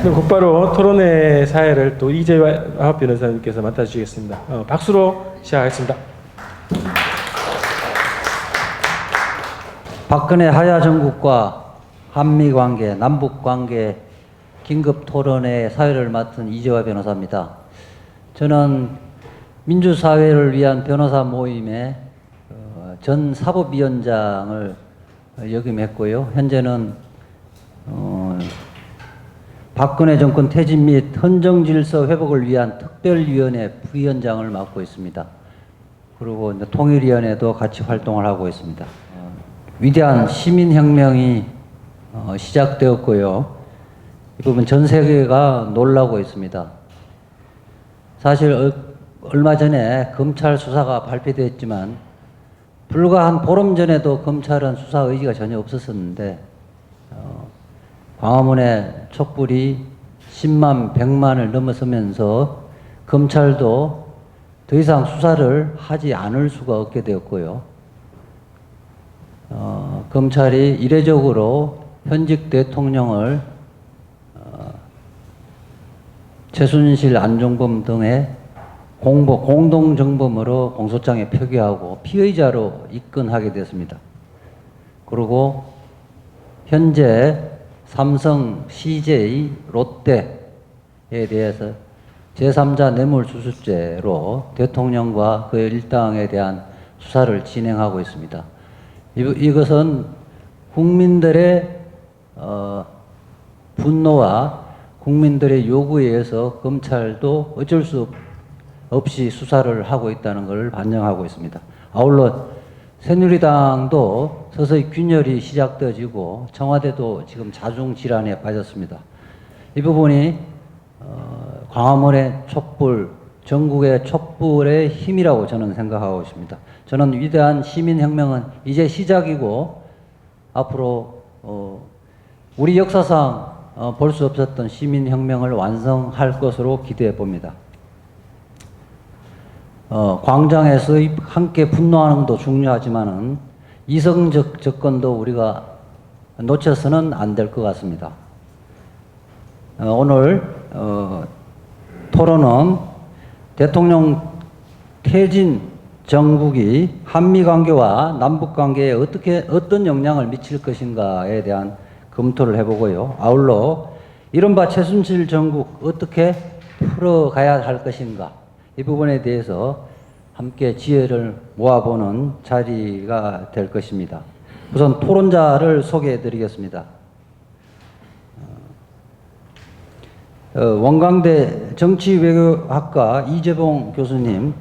그럼 곧바로 토론회 사회를 또 이재화 변호사님께서 맡아주시겠습니다. 박수로 시작하겠습니다. 박근혜 하야 정국과 한미 관계, 남북 관계 긴급 토론회 사회를 맡은 이재화 변호사입니다. 저는 민주사회를 위한 변호사 모임의 전 사법위원장을 역임했고요. 현재는 박근혜 정권 퇴진 및 헌정질서 회복을 위한 특별위원회 부위원장을 맡고 있습니다. 그리고 이제 통일위원회도 같이 활동을 하고 있습니다. 위대한 시민혁명이 시작되었고요. 이 부분 전 세계가 놀라고 있습니다. 사실 얼마 전에 검찰 수사가 발표됐지만 불과 한 보름 전에도 검찰은 수사 의지가 전혀 없었었는데 광화문의 촛불이 10만, 100만을 넘어서면서 검찰도 더 이상 수사를 하지 않을 수가 없게 되었고요. 검찰이 이례적으로 현직 대통령을 최순실, 안종범 등의 공동정범으로 공소장에 표기하고 피의자로 입건하게 됐습니다. 그리고 현재 삼성, CJ, 롯데에 대해서 제3자 뇌물수수죄로 대통령과 그 일당에 대한 수사를 진행하고 있습니다. 이것은 국민들의 분노와 국민들의 요구에 의해서 검찰도 어쩔 수 없이 수사를 하고 있다는 것을 반영하고 있습니다. 아울러 새누리당도 서서히 균열이 시작되어지고 청와대도 지금 자중질환에 빠졌습니다. 이 부분이 광화문의 촛불, 전국의 촛불의 힘이라고 저는 생각하고 있습니다. 저는 위대한 시민혁명은 이제 시작이고 앞으로 우리 역사상 볼 수 없었던 시민혁명을 완성할 것으로 기대해 봅니다. 광장에서 함께 분노하는 것도 중요하지만은 이성적 접근도 우리가 놓쳐서는 안 될 것 같습니다. 오늘 토론은 대통령 퇴진 정국이 한미 관계와 남북 관계에 어떤 영향을 미칠 것인가에 대한 검토를 해보고요. 아울러 이른바 최순실 정국 어떻게 풀어가야 할 것인가, 이 부분에 대해서 함께 지혜를 모아보는 자리가 될 것입니다. 우선 토론자를 소개해 드리겠습니다. 원광대 정치외교학과 이재봉 교수님,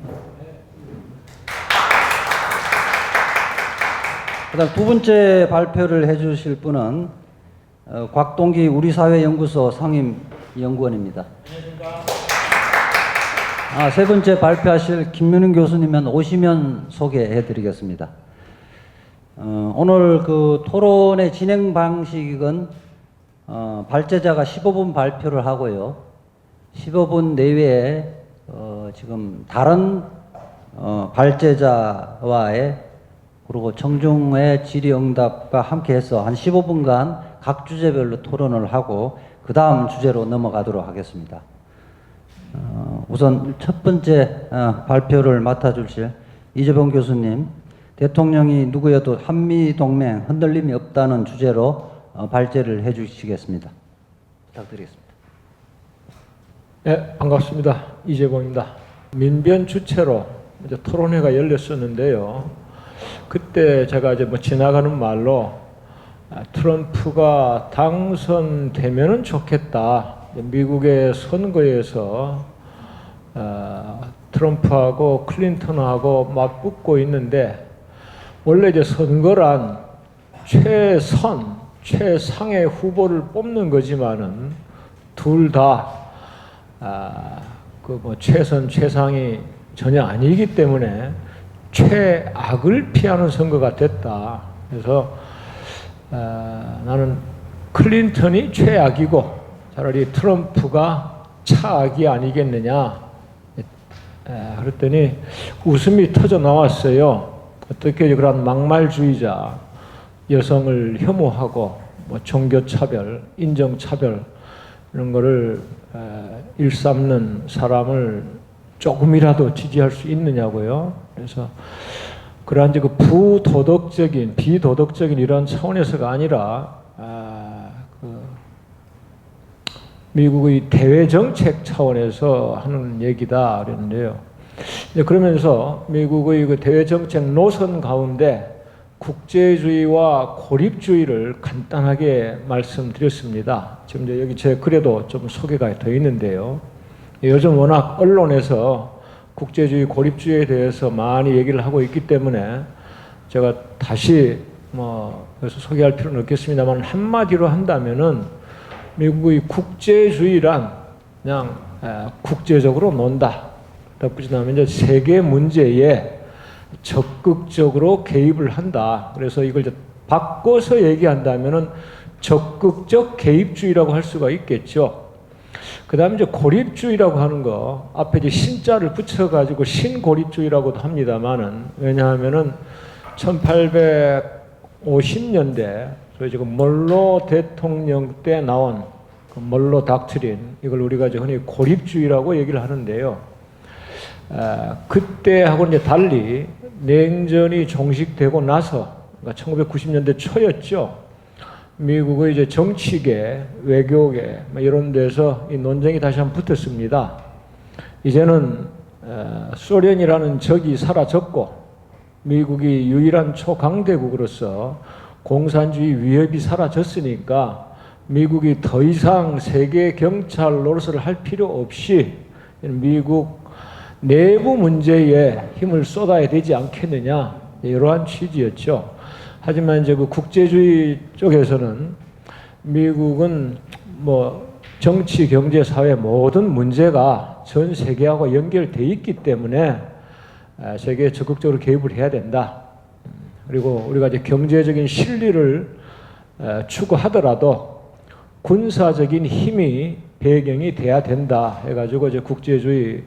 그다음 두 번째 발표를 해 주실 분은 곽동기 우리사회연구소 상임연구원입니다. 세 번째 발표하실 김민웅 교수님은 오시면 소개해 드리겠습니다. 오늘 그 토론의 진행 방식은 발제자가 15분 발표를 하고요. 15분 내외에 지금 다른 발제자와의 그리고 청중의 질의응답과 함께해서 한 15분간 각 주제별로 토론을 하고 그 다음 주제로 넘어가도록 하겠습니다. 우선 첫 번째 발표를 맡아주실 이재봉 교수님, 대통령이 누구여도 한미동맹 흔들림이 없다는 주제로 발제를 해주시겠습니다. 부탁드리겠습니다. 네, 반갑습니다. 이재봉입니다. 민변 주체로 이제 토론회가 열렸었는데요. 그때 제가 이제 지나가는 말로 트럼프가 당선되면은 좋겠다. 미국의 선거에서 트럼프하고 클린턴하고 맞붙고 있는데, 원래 이제 선거란 최상의 후보를 뽑는 거지만은 둘 다 최선 최상이 전혀 아니기 때문에 최악을 피하는 선거가 됐다. 그래서 나는 클린턴이 최악이고 차라리 트럼프가 차악이 아니겠느냐. 그랬더니 웃음이 터져 나왔어요. 어떻게 그런 막말주의자, 여성을 혐오하고 종교차별, 인종차별 이런 거를 일삼는 사람을 조금이라도 지지할 수 있느냐고요. 그래서 그러한 그 부도덕적인 비도덕적인 이런 차원에서가 아니라 미국의 대외 정책 차원에서 하는 얘기다 그랬는데요. 그러면서 미국의 그 대외 정책 노선 가운데 국제주의와 고립주의를 간단하게 말씀드렸습니다. 지금 이제 여기 제 글에도 좀 소개가 되어 있는데요. 요즘 워낙 언론에서 국제주의, 고립주의에 대해서 많이 얘기를 하고 있기 때문에 제가 다시 그래서 소개할 필요는 없겠습니다만 한마디로 한다면은 미국의 국제주의란 그냥 국제적으로 논다. 그다음에 이제 세계 문제에 적극적으로 개입을 한다. 그래서 이걸 이제 바꿔서 얘기한다면은 적극적 개입주의라고 할 수가 있겠죠. 그 다음에 이제 고립주의라고 하는 거, 앞에 이제 신자를 붙여가지고 신고립주의라고도 합니다만은, 왜냐하면은 1850년대, 저희 지금 멀로 대통령 때 나온 그 멀로 닥트린, 이걸 우리가 이제 흔히 고립주의라고 얘기를 하는데요. 그때하고는 이제 달리 냉전이 종식되고 나서, 그러니까 1990년대 초였죠. 미국의 이제 정치계, 외교계 이런 데서 이 논쟁이 다시 한번 붙었습니다. 이제는 소련이라는 적이 사라졌고 미국이 유일한 초강대국으로서 공산주의 위협이 사라졌으니까 미국이 더 이상 세계 경찰 노릇을 할 필요 없이 미국 내부 문제에 힘을 쏟아야 되지 않겠느냐, 이러한 취지였죠. 하지만 이제 그 국제주의 쪽에서는 미국은 정치, 경제, 사회 모든 문제가 전 세계하고 연결돼 있기 때문에 세계에 적극적으로 개입을 해야 된다. 그리고 우리가 이제 경제적인 실리를 추구하더라도 군사적인 힘이 배경이 돼야 된다 해가지고 이제 국제주의를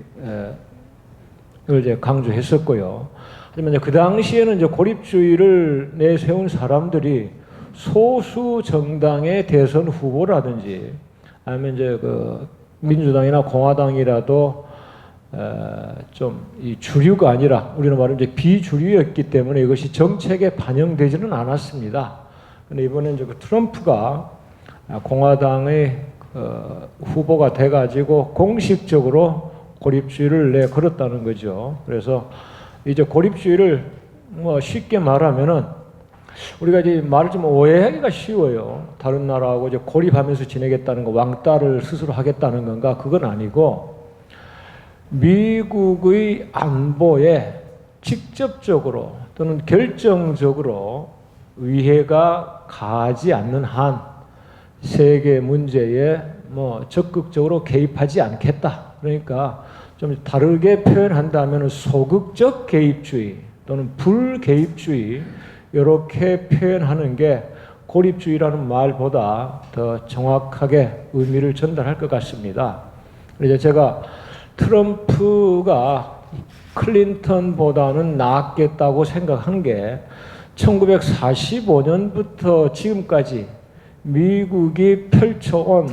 이제 강조했었고요. 하지만 그 당시에는 이제 고립주의를 내세운 사람들이 소수 정당의 대선 후보라든지 아니면 이제 그 민주당이나 공화당이라도 좀 이 주류가 아니라 우리는 말하면 이제 비주류였기 때문에 이것이 정책에 반영되지는 않았습니다. 그런데 이번에 이제 그 트럼프가 공화당의 후보가 돼가지고 공식적으로 고립주의를 내걸었다는 거죠. 그래서 이제 고립주의를 쉽게 말하면은 우리가 이제 말을 좀 오해하기가 쉬워요. 다른 나라하고 이제 고립하면서 지내겠다는 거, 왕따를 스스로 하겠다는 건가? 그건 아니고 미국의 안보에 직접적으로 또는 결정적으로 위해가 가하지 않는 한 세계 문제에 적극적으로 개입하지 않겠다. 그러니까 좀 다르게 표현한다면 소극적 개입주의 또는 불개입주의 이렇게 표현하는 게 고립주의라는 말보다 더 정확하게 의미를 전달할 것 같습니다. 그래서 제가 트럼프가 클린턴보다는 낫겠다고 생각한 게 1945년부터 지금까지 미국이 펼쳐온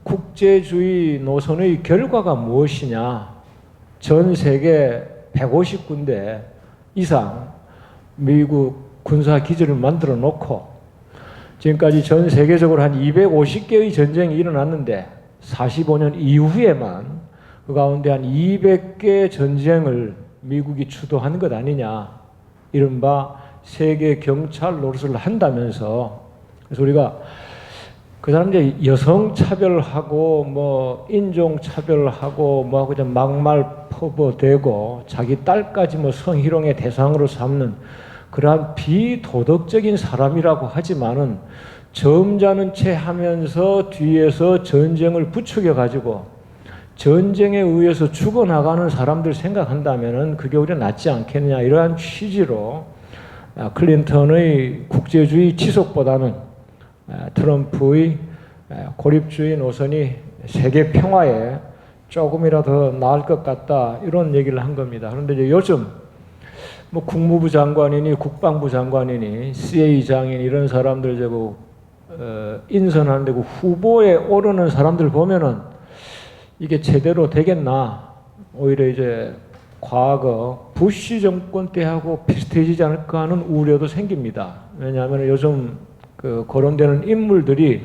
국제주의 노선의 결과가 무엇이냐. 전 세계 150군데 이상 미국 군사기지를 만들어 놓고 지금까지 전 세계적으로 한 250개의 전쟁이 일어났는데 45년 이후에만 그 가운데 한 200개 전쟁을 미국이 주도한 것 아니냐. 이른바 세계 경찰 노릇을 한다면서, 그래서 우리가 그 사람들이 여성 차별하고 인종 차별하고 하고 막말 퍼부어대고 자기 딸까지 성희롱의 대상으로 삼는 그러한 비도덕적인 사람이라고 하지만은 점잖은 채 하면서 뒤에서 전쟁을 부추겨 가지고 전쟁에 의해서 죽어나가는 사람들 생각한다면은 그게 오히려 낫지 않겠느냐, 이러한 취지로 클린턴의 국제주의 지속보다는 트럼프의 고립주의 노선이 세계 평화에 조금이라도 더 나을 것 같다, 이런 얘기를 한 겁니다. 그런데 이제 요즘 국무부 장관이니 국방부 장관이니 CA 장인 이런 사람들 인선하는 데고 후보에 오르는 사람들 보면은 이게 제대로 되겠나? 오히려 이제 과거 부시 정권 때하고 비슷해지지 않을까 하는 우려도 생깁니다. 왜냐하면 요즘 그 거론되는 인물들이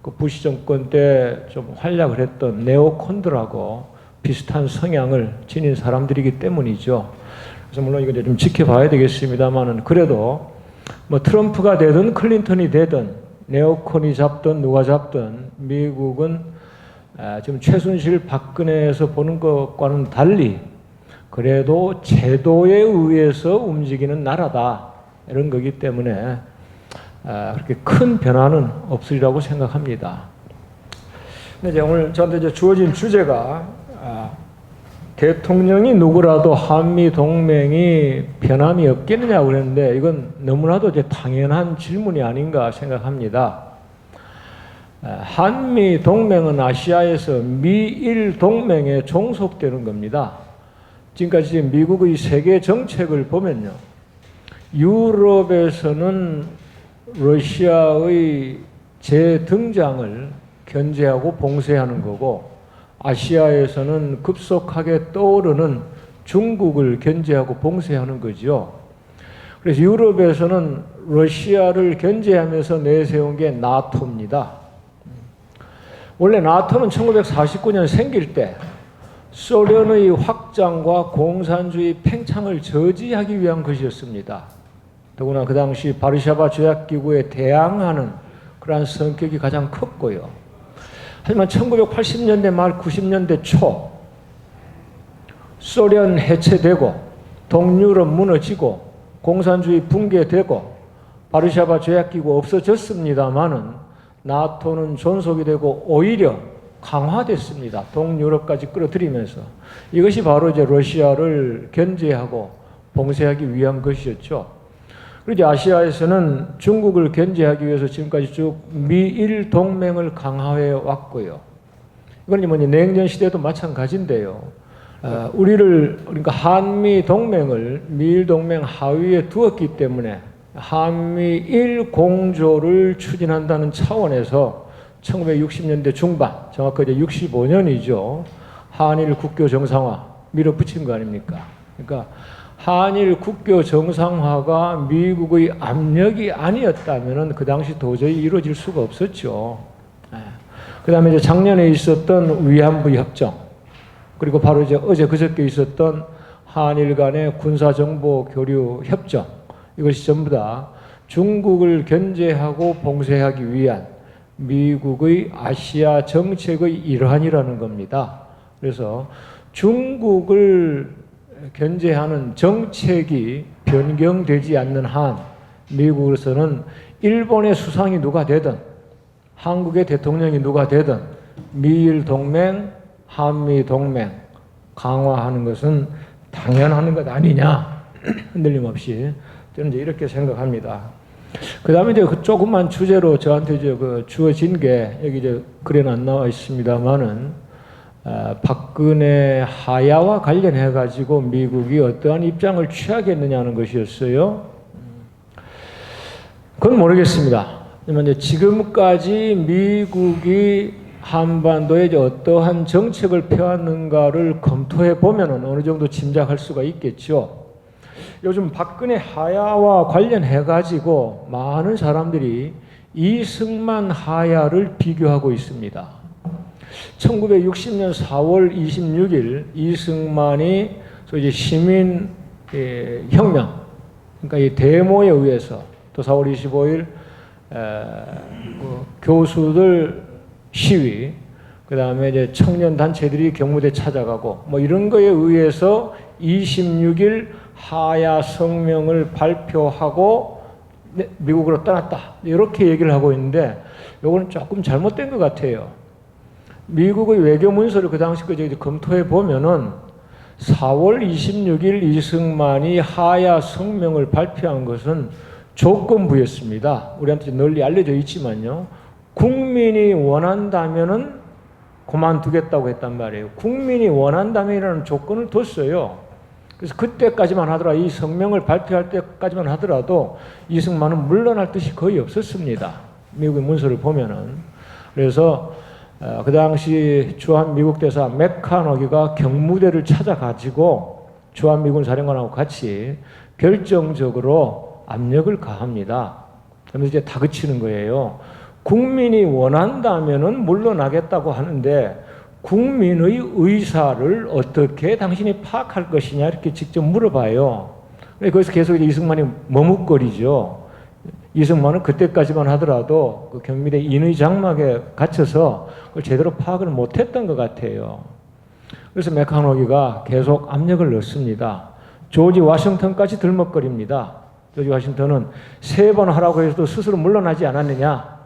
그 부시 정권 때 좀 활약을 했던 네오콘들하고 비슷한 성향을 지닌 사람들이기 때문이죠. 그래서 물론 이거 좀 지켜봐야 되겠습니다만은 그래도 뭐 트럼프가 되든 클린턴이 되든 네오콘이 잡든 누가 잡든 미국은 지금 최순실 박근혜에서 보는 것과는 달리 그래도 제도에 의해서 움직이는 나라다 이런 거기 때문에 그렇게 큰 변화는 없으리라고 생각합니다. 근데 이제 오늘 저한테 이제 주어진 주제가 대통령이 누구라도 한미 동맹이 변함이 없겠느냐고 그랬는데 이건 너무나도 이제 당연한 질문이 아닌가 생각합니다. 한미 동맹은 아시아에서 미일 동맹에 종속되는 겁니다. 지금까지 미국의 세계 정책을 보면요. 유럽에서는 러시아의 재등장을 견제하고 봉쇄하는 거고 아시아에서는 급속하게 떠오르는 중국을 견제하고 봉쇄하는 거죠. 그래서 유럽에서는 러시아를 견제하면서 내세운 게 나토입니다. 원래 나토는 1949년 생길 때 소련의 확장과 공산주의 팽창을 저지하기 위한 것이었습니다. 더구나 그 당시 바르샤바 조약기구에 대항하는 그러한 성격이 가장 컸고요. 하지만 1980년대 말 90년대 초 소련 해체되고 동유럽 무너지고 공산주의 붕괴되고 바르샤바 조약기구 없어졌습니다마는 나토는 존속이 되고 오히려 강화됐습니다. 동유럽까지 끌어들이면서 이것이 바로 이제 러시아를 견제하고 봉쇄하기 위한 것이었죠. 그리고 아시아에서는 중국을 견제하기 위해서 지금까지 쭉 미일 동맹을 강화해 왔고요. 이건 뭐 냉전 시대도 마찬가지인데요. 우리를 그러니까 한미 동맹을 미일 동맹 하위에 두었기 때문에 한미일 공조를 추진한다는 차원에서 1960년대 중반, 정확하게 65년이죠. 한일 국교 정상화 밀어붙인 거 아닙니까? 그러니까 한일 국교 정상화가 미국의 압력이 아니었다면 그 당시 도저히 이루어질 수가 없었죠. 그 다음에 이제 작년에 있었던 위안부 협정, 그리고 바로 이제 어제 그저께 있었던 한일 간의 군사정보 교류 협정, 이것이 전부 다 중국을 견제하고 봉쇄하기 위한 미국의 아시아 정책의 일환이라는 겁니다. 그래서 중국을 견제하는 정책이 변경되지 않는 한 미국으로서는 일본의 수상이 누가 되든 한국의 대통령이 누가 되든 미일 동맹, 한미 동맹 강화하는 것은 당연한 것 아니냐 흔들림 없이 저는 이제 이렇게 생각합니다. 그 다음에 이제 그 조금만 주제로 저한테 이제 그 주어진 게 여기 이제 글에는 안 나와 있습니다만은 박근혜 하야와 관련해 가지고 미국이 어떠한 입장을 취하겠느냐는 것이었어요. 그건 모르겠습니다. 하지만 지금까지 미국이 한반도에 이제 어떠한 정책을 펴왔는가를 검토해 보면은 어느 정도 짐작할 수가 있겠죠. 요즘 박근혜 하야와 관련해 가지고 많은 사람들이 이승만 하야를 비교하고 있습니다. 1960년 4월 26일 이승만이 이제 시민 혁명, 그러니까 이 데모에 의해서 또 4월 25일 교수들 시위, 그 다음에 이제 청년 단체들이 경무대 찾아가고 뭐 이런 거에 의해서 26일 하야 성명을 발표하고 미국으로 떠났다 이렇게 얘기를 하고 있는데 이거는 조금 잘못된 것 같아요. 미국의 외교 문서를 그 당시까지 검토해 보면은 4월 26일 이승만이 하야 성명을 발표한 것은 조건부였습니다. 우리한테 널리 알려져 있지만요. 국민이 원한다면은 그만두겠다고 했단 말이에요. 국민이 원한다면이라는 조건을 뒀어요. 그래서 그때까지만 하더라도 이 성명을 발표할 때까지만 하더라도 이승만은 물러날 뜻이 거의 없었습니다. 미국의 문서를 보면은. 그래서 그 당시 주한 미국 대사 맥카너기가 경무대를 찾아가지고 주한 미군 사령관하고 같이 결정적으로 압력을 가합니다. 그러면서 이제 다그치는 거예요. 국민이 원한다면은 물러나겠다고 하는데 국민의 의사를 어떻게 당신이 파악할 것이냐 이렇게 직접 물어봐요. 거기서 계속 이제 이승만이 머뭇거리죠. 이승만은 그때까지만 하더라도 그 경미대 인의 장막에 갇혀서 그걸 제대로 파악을 못했던 것 같아요. 그래서 맥카너기가 계속 압력을 넣습니다. 조지 워싱턴까지 들먹거립니다. 조지 워싱턴은 3번 하라고 해서도 스스로 물러나지 않았느냐.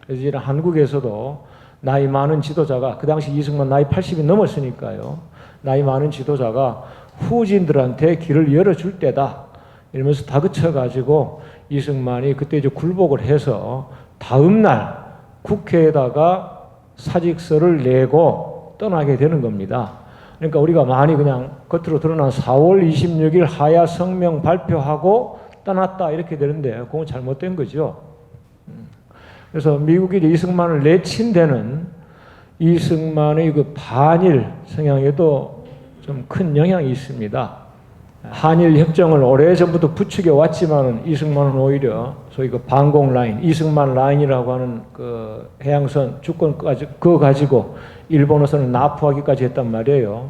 그래서 이제 한국에서도 나이 많은 지도자가, 그 당시 이승만 나이 80이 넘었으니까요. 나이 많은 지도자가 후진들한테 길을 열어줄 때다. 이러면서 다그쳐가지고 이승만이 그때 이제 굴복을 해서 다음날 국회에다가 사직서를 내고 떠나게 되는 겁니다. 그러니까 우리가 많이 그냥 겉으로 드러난 4월 26일 하야 성명 발표하고 떠났다 이렇게 되는데 그건 잘못된 거죠. 그래서 미국이 이승만을 내친 데는 이승만의 그 반일 성향에도 좀 큰 영향이 있습니다. 한일 협정을 오래전부터 부추겨 왔지만은 이승만은 오히려 소위 그 방공 라인, 이승만 라인이라고 하는 그 해양선 주권까지 그거 가지고 일본어선을 납부하기까지 했단 말이에요.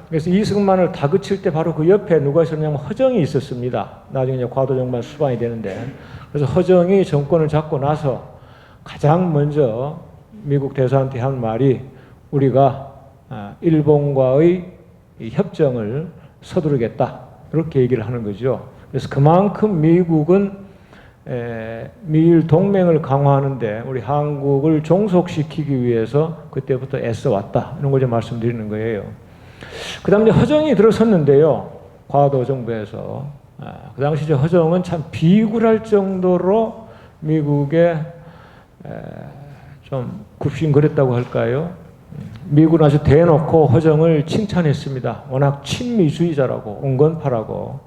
그래서 이승만을 다그칠 때 바로 그 옆에 누가 있었냐면 허정이 있었습니다. 나중에 이제 과도정만 수반이 되는데, 그래서 허정이 정권을 잡고 나서 가장 먼저 미국 대사한테 한 말이 우리가 일본과의 이 협정을 서두르겠다 이렇게 얘기를 하는 거죠. 그래서 그만큼 미국은 미일 동맹을 강화하는데 우리 한국을 종속시키기 위해서 그때부터 애써왔다 이런 걸 좀 말씀드리는 거예요. 그 다음에 허정이 들어섰는데요. 과도 정부에서 그 당시 허정은 참 비굴할 정도로 미국에 좀 굽신거렸다고 할까요? 미국은 아주 대놓고 허정을 칭찬했습니다. 워낙 친미주의자라고, 온건파라고.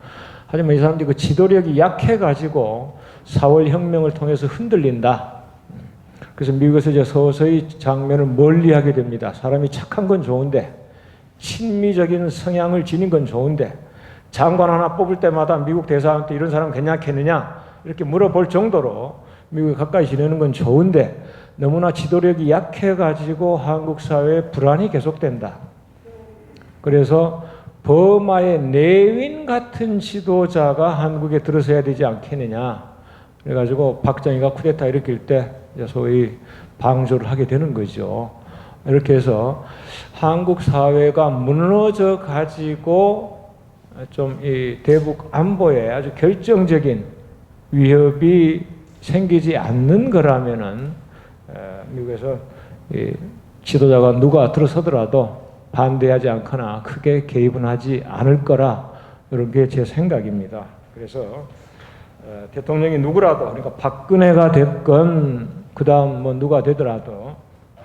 하지만 이 사람들이 그 지도력이 약해가지고 4월 혁명을 통해서 흔들린다. 그래서 미국에서 이제 서서히 장면을 멀리하게 됩니다. 사람이 착한 건 좋은데, 친미적인 성향을 지닌 건 좋은데, 장관 하나 뽑을 때마다 미국 대사한테 이런 사람 괜찮겠느냐 이렇게 물어볼 정도로 미국에 가까이 지내는 건 좋은데 너무나 지도력이 약해가지고 한국 사회에 불안이 계속된다. 그래서 버마의 내윈 같은 지도자가 한국에 들어서야 되지 않겠느냐. 그래가지고 박정희가 쿠데타 일으킬 때 소위 방조를 하게 되는 거죠. 이렇게 해서 한국 사회가 무너져 가지고 좀 이 대북 안보에 아주 결정적인 위협이 생기지 않는 거라면은 미국에서 이 지도자가 누가 들어서더라도 반대하지 않거나 크게 개입은 하지 않을 거라 이런 게 제 생각입니다. 그래서 대통령이 누구라도 그러니까 박근혜가 됐건 그 다음 뭐 누가 되더라도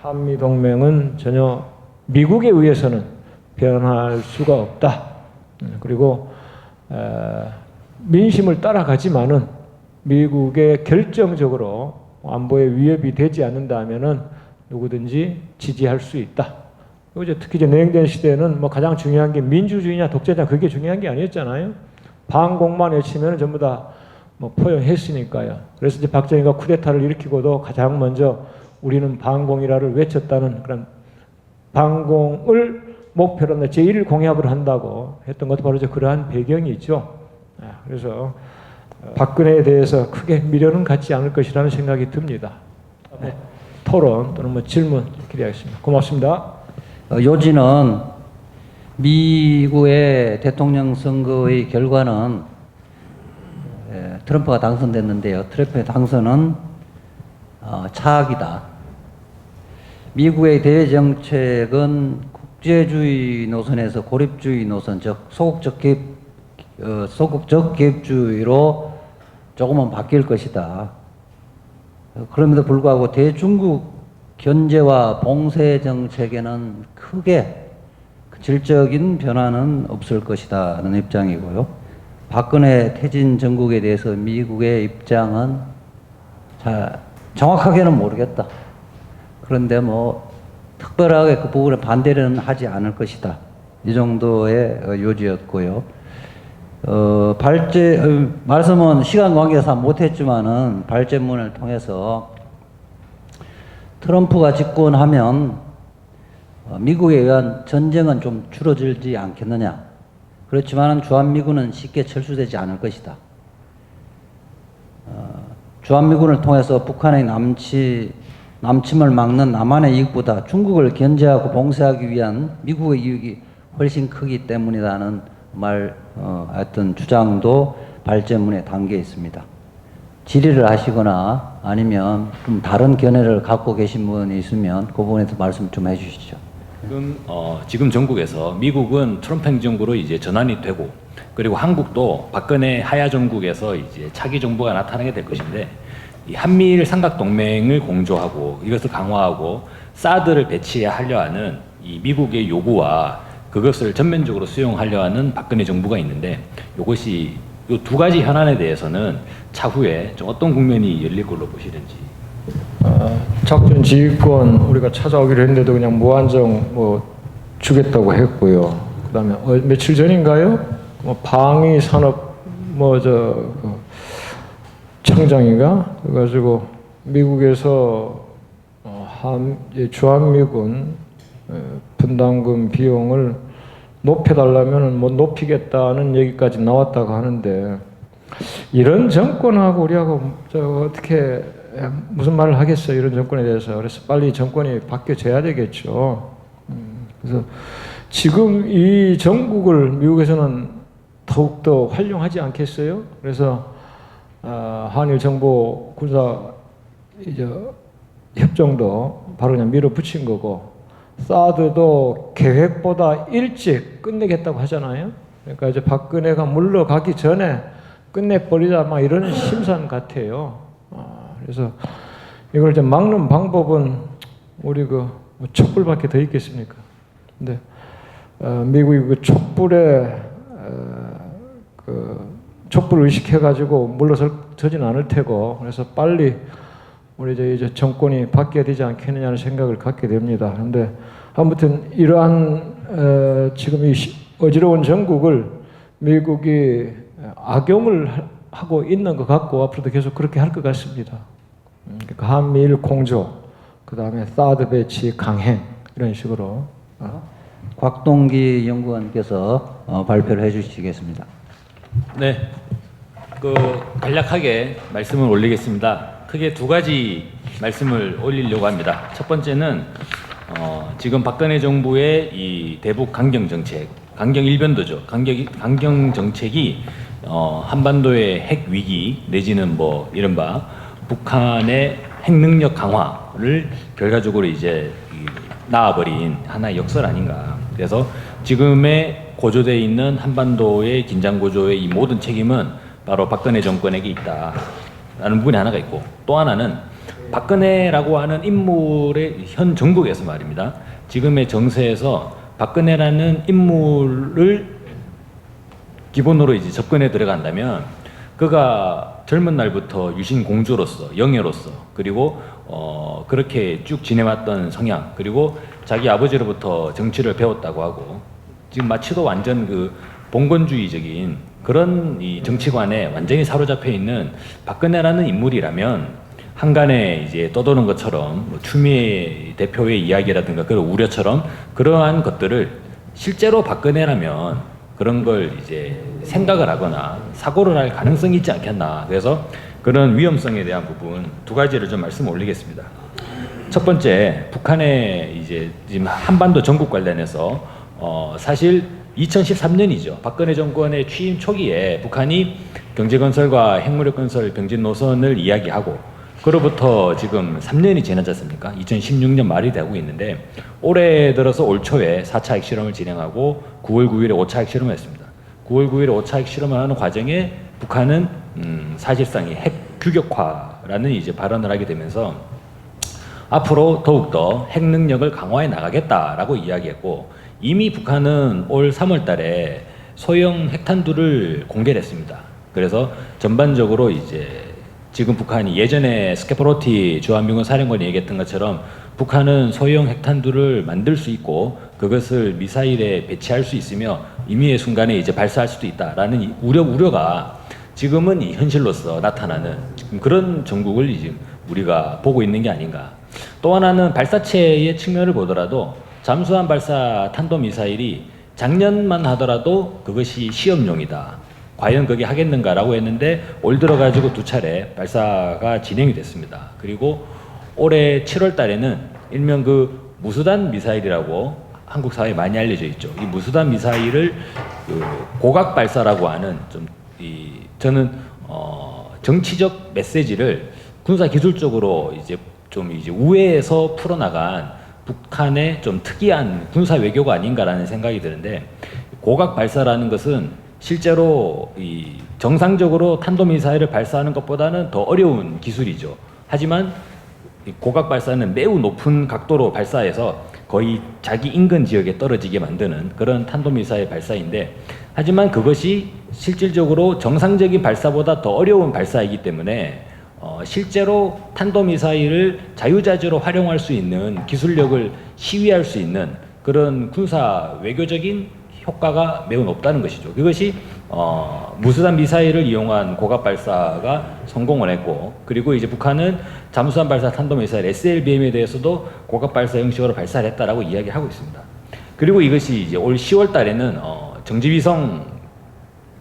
한미 동맹은 전혀 미국에 의해서는 변할 수가 없다. 그리고 민심을 따라가지만은 미국에 결정적으로 안보에 위협이 되지 않는다면은 누구든지 지지할 수 있다. 그리고 이제 특히 이제 냉전 시대에는 뭐 가장 중요한 게 민주주의냐 독재냐 그게 중요한 게 아니었잖아요. 반공만 외치면 전부 다 뭐 포용했으니까요. 그래서 이제 박정희가 쿠데타를 일으키고도 가장 먼저 우리는 반공이라를 외쳤다는 그런 반공을 목표로 제1공약을 한다고 했던 것도 바로 이제 그러한 배경이 있죠. 그래서 박근혜에 대해서 크게 미련은 갖지 않을 것이라는 생각이 듭니다. 네. 토론 또는 뭐 질문 기대하겠습니다. 고맙습니다. 요지는 미국의 대통령 선거의 결과는 트럼프가 당선됐는데요. 트럼프의 당선은 차악이다. 미국의 대외 정책은 국제주의 노선에서 고립주의 노선, 즉 소극적 개입주의로 조금은 바뀔 것이다. 그럼에도 불구하고 대중국 견제와 봉쇄 정책에는 크게 질적인 변화는 없을 것이다는 입장이고요. 박근혜 퇴진 정국에 대해서 미국의 입장은 정확하게는 모르겠다. 그런데 뭐 특별하게 그 부분에 반대는 하지 않을 것이다. 이 정도의 요지였고요. 말씀은 시간 관계상 못했지만은 발제문을 통해서 트럼프가 집권하면 미국에 의한 전쟁은 좀 줄어들지 않겠느냐. 그렇지만 주한미군은 쉽게 철수되지 않을 것이다. 주한미군을 통해서 북한의 남침을 막는 남한의 이익보다 중국을 견제하고 봉쇄하기 위한 미국의 이익이 훨씬 크기 때문이라는 하여튼 주장도 발제문에 담겨 있습니다. 질의를 하시거나 아니면 좀 다른 견해를 갖고 계신 분이 있으면 그 부분에서 말씀 좀 해주시죠. 지금 전국에서 미국은 트럼프 행정부로 이제 전환이 되고, 그리고 한국도 박근혜 하야 정국에서 이제 차기 정부가 나타나게 될 것인데, 이 한미일 삼각 동맹을 공조하고 이것을 강화하고 사드를 배치하려 하는 이 미국의 요구와 그것을 전면적으로 수용하려 하는 박근혜 정부가 있는데, 이것이 이 두 가지 현안에 대해서는 차후에 좀 어떤 국면이 열릴 걸로 보시는지. 작전 지휘권 우리가 찾아오기로 했는데도 그냥 무한정 주겠다고 했고요. 그다음에 며칠 전인가요? 방위 산업 청장인가 그래가지고 미국에서 주한미군 분담금 비용을 높여달라면 높이겠다는 얘기까지 나왔다고 하는데, 이런 정권하고 우리하고 어떻게 무슨 말을 하겠어요, 이런 정권에 대해서. 그래서 빨리 정권이 바뀌어져야 되겠죠. 그래서 지금 이 정국을 미국에서는 더욱더 활용하지 않겠어요? 그래서 한일 정보 군사 협정도 바로 그냥 밀어붙인 거고, 사드도 계획보다 일찍 끝내겠다고 하잖아요. 그러니까 이제 박근혜가 물러가기 전에 끝내버리자 막 이런 심산 같아요. 그래서 이걸 이제 막는 방법은 우리 촛불밖에 더 있겠습니까? 근데 미국이 그 촛불에 촛불을 의식해가지고 물러서지는 않을 테고, 그래서 빨리 우리 이제 정권이 바뀌어야 되지 않겠느냐는 생각을 갖게 됩니다. 그런데 아무튼 이러한 지금 이 어지러운 정국을 미국이 악용을 하고 있는 것 같고, 앞으로도 계속 그렇게 할 것 같습니다. 그러니까 한미일 공조, 그 다음에 사드 배치 강행, 이런 식으로. 곽동기 연구원께서 발표를 해주시겠습니다. 네, 간략하게 말씀을 올리겠습니다. 크게 두 가지 말씀을 올리려고 합니다. 첫 번째는 지금 박근혜 정부의 이 대북 강경 정책, 강경 일변도죠. 강경 정책이 한반도의 핵 위기 내지는 이른바 북한의 핵 능력 강화를 결과적으로 이제 낳아버린 하나의 역설 아닌가. 그래서 지금의 고조되어 있는 한반도의 긴장 고조의 이 모든 책임은 바로 박근혜 정권에게 있다라는 부분이 하나가 있고, 또 하나는 박근혜라고 하는 인물의 현 정국에서 말입니다. 지금의 정세에서 박근혜라는 인물을 기본으로 이제 접근해 들어간다면, 그가 젊은 날부터 유신 공주로서, 영예로서, 그리고 그렇게 쭉 지내왔던 성향, 그리고 자기 아버지로부터 정치를 배웠다고 하고, 지금 마치도 완전 봉건주의적인 그런 이 정치관에 완전히 사로잡혀 있는 박근혜라는 인물이라면, 한간에 이제 떠도는 것처럼 추미애 대표의 이야기라든가 그런 우려처럼 그러한 것들을 실제로 박근혜라면 그런 걸 이제 생각을 하거나 사고를 할 가능성이 있지 않겠나. 그래서 그런 위험성에 대한 부분 두 가지를 좀 말씀 올리겠습니다. 첫 번째, 북한의 이제 지금 한반도 전국 관련해서 사실 2013년이죠. 박근혜 정권의 취임 초기에 북한이 경제건설과 핵무력건설 병진 노선을 이야기하고, 그로부터 지금 3년이 지나지 않습니까? 2016년 말이 되고 있는데, 올해 들어서 올 초에 4차 핵실험을 진행하고 9월 9일에 5차 핵실험을 했습니다. 9월 9일에 5차 핵실험을 하는 과정에 북한은 사실상 핵 규격화라는 이제 발언을 하게 되면서 앞으로 더욱더 핵 능력을 강화해 나가겠다라고 이야기했고, 이미 북한은 올 3월 달에 소형 핵탄두를 공개를 했습니다. 그래서 전반적으로 이제 지금 북한이 예전에 스케포로티 주한미군 사령관이 얘기했던 것처럼 북한은 소형 핵탄두를 만들 수 있고 그것을 미사일에 배치할 수 있으며 임의의 순간에 이제 발사할 수도 있다라는 이 우려가 지금은 이 현실로서 나타나는 그런 전국을 이제 우리가 보고 있는 게 아닌가. 또 하나는 발사체의 측면을 보더라도 잠수함 발사 탄도미사일이 작년만 하더라도 그것이 시험용이다. 과연 그게 하겠는가라고 했는데 올 들어가지고 2차례 발사가 진행이 됐습니다. 그리고 올해 7월 달에는 일명 그 무수단 미사일이라고 한국 사회에 많이 알려져 있죠. 이 무수단 미사일을 그 고각 발사라고 하는 저는 정치적 메시지를 군사 기술적으로 이제 우회해서 풀어나간 북한의 좀 특이한 군사 외교가 아닌가라는 생각이 드는데 고각 발사라는 것은 실제로 이 정상적으로 탄도미사일을 발사하는 것보다는 더 어려운 기술이죠. 하지만 이 고각 발사는 매우 높은 각도로 발사해서 거의 자기 인근 지역에 떨어지게 만드는 그런 탄도미사일 발사인데 하지만 그것이 실질적으로 정상적인 발사보다 더 어려운 발사이기 때문에 실제로 탄도미사일을 자유자재로 활용할 수 있는 기술력을 시위할 수 있는 그런 군사 외교적인 효과가 매우 높다는 것이죠. 그것이 무수단 미사일을 이용한 고각 발사가 성공을 했고 그리고 이제 북한은 잠수함 발사 탄도미사일 SLBM에 대해서도 고각 발사 형식으로 발사를 했다라고 이야기하고 있습니다. 그리고 이것이 이제 올 10월 달에는 정지위성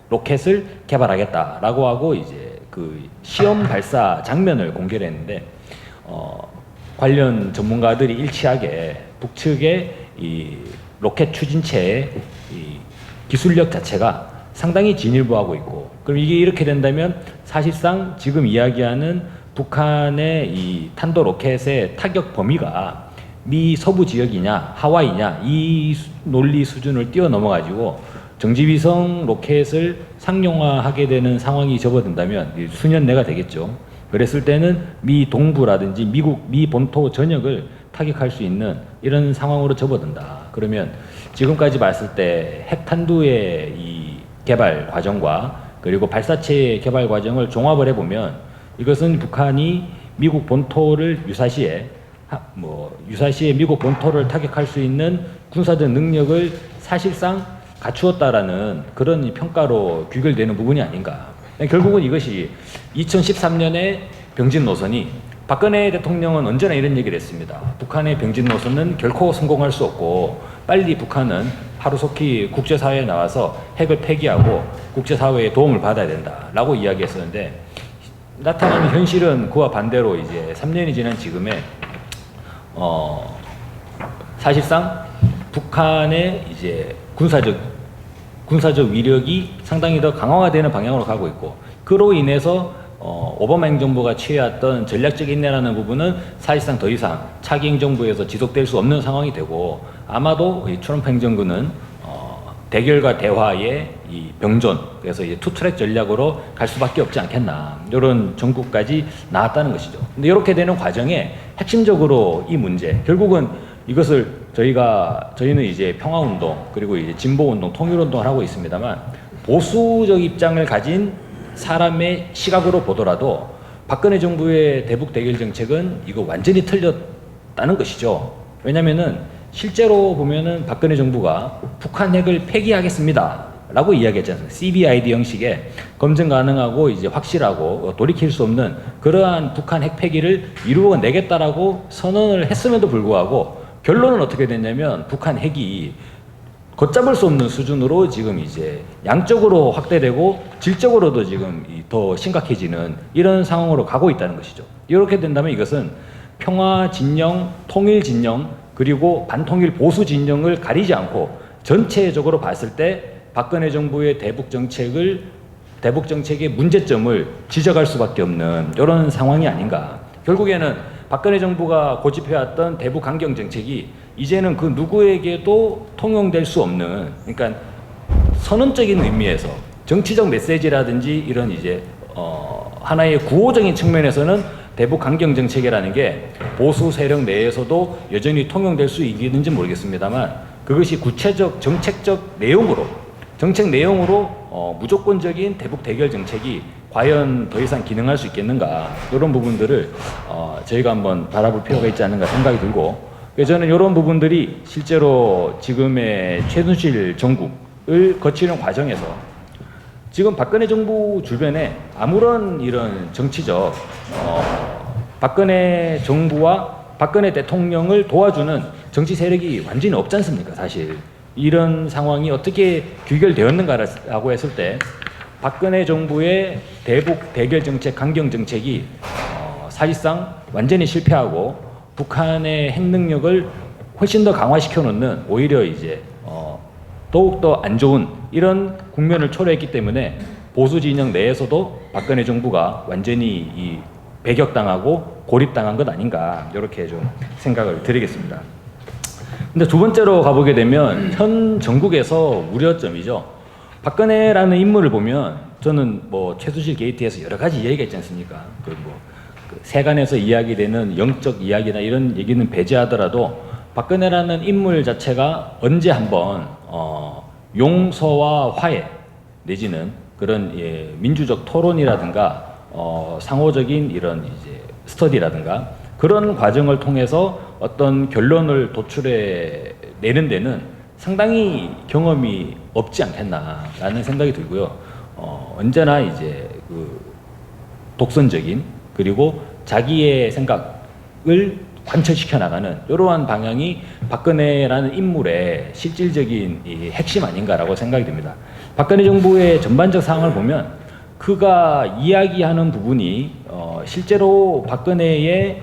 로켓을 개발하겠다라고 하고 이제 그 시험 발사 장면을 공개를 했는데 관련 전문가들이 북측의 이 로켓 추진체의 이 기술력 자체가 상당히 진일보하고 있고 그럼 이게 이렇게 된다면 사실상 지금 이야기하는 북한의 이 탄도 로켓의 타격 범위가 미 서부 지역이냐 하와이냐 이 논리 수준을 뛰어넘어 가지고 정지위성 로켓을 상용화하게 되는 상황이 접어든다면 수년 내가 되겠죠. 그랬을 때는 미 동부라든지 미 본토 전역을 타격할 수 있는 이런 상황으로 접어든다. 그러면 지금까지 봤을 때 핵탄두의 이 개발 과정과 그리고 발사체의 개발 과정을 종합을 해보면 이것은 북한이 미국 본토를 유사시에 미국 본토를 타격할 수 있는 군사적 능력을 사실상 갖추었다라는 그런 평가로 귀결되는 부분이 아닌가. 결국은 이것이 2013년에 병진 노선이 박근혜 대통령은 언제나 이런 얘기를 했습니다. 북한의 병진 노선은 결코 성공할 수 없고 빨리 북한은 하루속히 국제사회에 나와서 핵을 폐기하고 국제사회의 도움을 받아야 된다라고 이야기했었는데 나타나는 현실은 그와 반대로 이제 3년이 지난 지금에 사실상 북한의 이제 군사적 위력이 상당히 더 강화되는 방향으로 가고 있고 그로 인해서 오바마 행정부가 취해왔던 전략적 인내라는 부분은 사실상 더 이상 차기 행정부에서 지속될 수 없는 상황이 되고 아마도 이 트럼프 행정부는 대결과 대화의 이 병존 그래서 이제 투트랙 전략으로 갈 수밖에 없지 않겠나 이런 전국까지 나왔다는 것이죠. 근데 이렇게 되는 과정에 핵심적으로 이 문제 결국은 이것을 저희는 이제 평화운동 그리고 이제 진보운동 통일운동을 하고 있습니다만 보수적 입장을 가진 사람의 시각으로 보더라도 박근혜 정부의 대북 대결 정책은 이거 완전히 틀렸다는 것이죠. 왜냐면은 실제로 보면은 박근혜 정부가 북한 핵을 폐기하겠습니다 라고 이야기했지 않습니까? CBID 형식의 검증 가능하고 이제 확실하고 돌이킬 수 없는 그러한 북한 핵 폐기를 이루어내겠다라고 선언을 했음에도 불구하고 결론은 어떻게 됐냐면 북한 핵이 걷잡을 수 없는 수준으로 지금 이제 양적으로 확대되고 질적으로도 지금 더 심각해지는 이런 상황으로 가고 있다는 것이죠. 이렇게 된다면 이것은 평화 진영, 통일 진영, 그리고 반통일 보수 진영을 가리지 않고 전체적으로 봤을 때 박근혜 정부의 대북 정책의 문제점을 지적할 수밖에 없는 이런 상황이 아닌가. 결국에는 박근혜 정부가 고집해왔던 대북 강경 정책이 이제는 그 누구에게도 통용될 수 없는, 그러니까 선언적인 의미에서 정치적 메시지라든지 이런 이제 하나의 구호적인 측면에서는 대북 강경 정책이라는 게 보수 세력 내에서도 여전히 통용될 수 있는지 모르겠습니다만 그것이 구체적 정책 내용으로 무조건적인 대북 대결 정책이 과연 더 이상 기능할 수 있겠는가 이런 부분들을 저희가 한번 바라볼 필요가 있지 않는가 생각이 들고, 그래서 저는 이런 부분들이 실제로 지금의 최순실 정국을 거치는 과정에서 지금 박근혜 정부 주변에 아무런 이런 정치적 박근혜 정부와 박근혜 대통령을 도와주는 정치 세력이 완전히 없지 않습니까? 사실 이런 상황이 어떻게 귀결되었는가라고 했을 때 박근혜 정부의 대북 대결 정책, 강경 정책이 사실상 완전히 실패하고 북한의 핵 능력을 훨씬 더 강화시켜 놓는, 오히려 이제 더욱더 안 좋은 이런 국면을 초래했기 때문에 보수 진영 내에서도 박근혜 정부가 완전히 이 배격당하고 고립당한 것 아닌가, 이렇게 좀 생각을 드리겠습니다. 근데 두 번째로 가보게 되면 현 정국에서 우려점이죠. 박근혜라는 인물을 보면 저는 뭐 최순실 게이트에서 여러 가지 이야기가 있지 않습니까? 그 세간에서 이야기되는 영적 이야기나 이런 얘기는 배제하더라도 박근혜라는 인물 자체가 언제 한번 용서와 화해 내지는 그런 민주적 토론이라든가 상호적인 이런 이제 스터디라든가 그런 과정을 통해서 어떤 결론을 도출해 내는 데는 상당히 경험이 없지 않겠나라는 생각이 들고요. 언제나 이제 그 독선적인, 그리고 자기의 생각을 관철시켜 나가는 이러한 방향이 박근혜라는 인물의 실질적인 이 핵심 아닌가라고 생각이 듭니다. 박근혜 정부의 전반적 상황을 보면 그가 이야기하는 부분이 실제로 박근혜의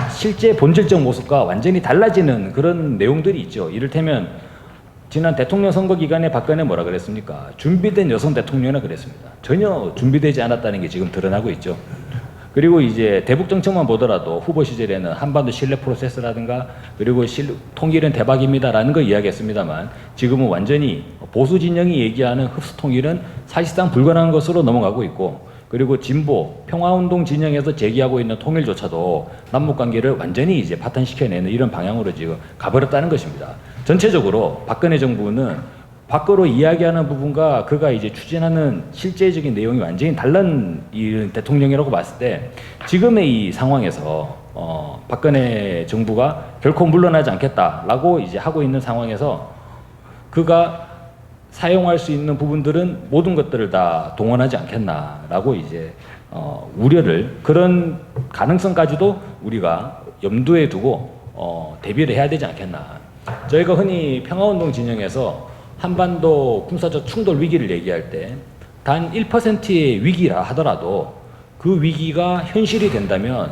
실제 본질적 모습과 완전히 달라지는 그런 내용들이 있죠. 이를테면 지난 대통령 선거 기간에 박근혜 뭐라 그랬습니까? 준비된 여성 대통령이라 그랬습니다. 전혀 준비되지 않았다는 게 지금 드러나고 있죠. 그리고 이제 대북 정책만 보더라도 후보 시절에는 한반도 신뢰 프로세스라든가 그리고 통일은 대박입니다라는 걸 이야기했습니다만, 지금은 완전히 보수 진영이 얘기하는 흡수 통일은 사실상 불가능한 것으로 넘어가고 있고, 그리고 진보 평화운동 진영에서 제기하고 있는 통일조차도 남북 관계를 완전히 이제 파탄시켜내는 이런 방향으로 지금 가버렸다는 것입니다. 전체적으로 박근혜 정부는 밖으로 이야기하는 부분과 그가 이제 추진하는 실제적인 내용이 완전히 다른 이 대통령이라고 봤을 때, 지금의 이 상황에서 박근혜 정부가 결코 물러나지 않겠다라고 이제 하고 있는 상황에서 그가 사용할 수 있는 부분들은 모든 것들을 다 동원하지 않겠나라고 이제 우려를, 그런 가능성까지도 우리가 염두에 두고 대비를 해야 되지 않겠나. 저희가 흔히 평화운동 진영에서 한반도 군사적 충돌 위기를 얘기할 때 단 1%의 위기라 하더라도 그 위기가 현실이 된다면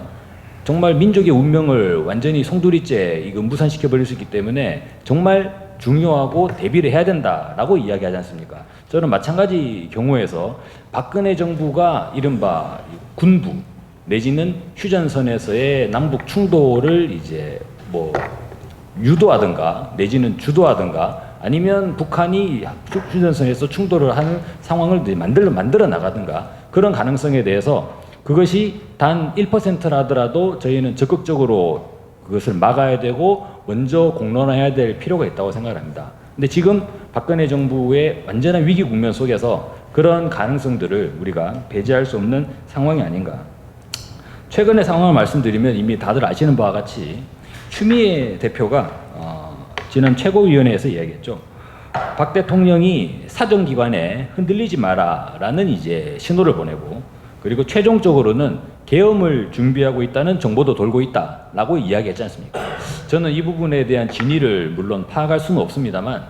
정말 민족의 운명을 완전히 송두리째 이거 무산시켜 버릴 수 있기 때문에 정말 중요하고 대비를 해야 된다라고 이야기하지 않습니까? 저는 마찬가지 경우에서 박근혜 정부가 이른바 군부 내지는 휴전선에서의 남북 충돌을 이제 뭐 유도하든가 내지는 주도하든가 아니면 북한이 휴전선에서 충돌을 하는 상황을 만들어 나가든가 그런 가능성에 대해서 그것이 단 1%라더라도 저희는 적극적으로 그것을 막아야 되고 먼저 공론화해야 될 필요가 있다고 생각을 합니다. 근데 지금 박근혜 정부의 완전한 위기 국면 속에서 그런 가능성들을 우리가 배제할 수 없는 상황이 아닌가. 최근의 상황을 말씀드리면 이미 다들 아시는 바와 같이 추미애 대표가 지난 최고위원회에서 이야기했죠. 박 대통령이 사정기관에 흔들리지 마라라는 이제 신호를 보내고, 그리고 최종적으로는 계엄을 준비하고 있다는 정보도 돌고 있다라고 이야기했지 않습니까? 저는 이 부분에 대한 진위를 물론 파악할 수는 없습니다만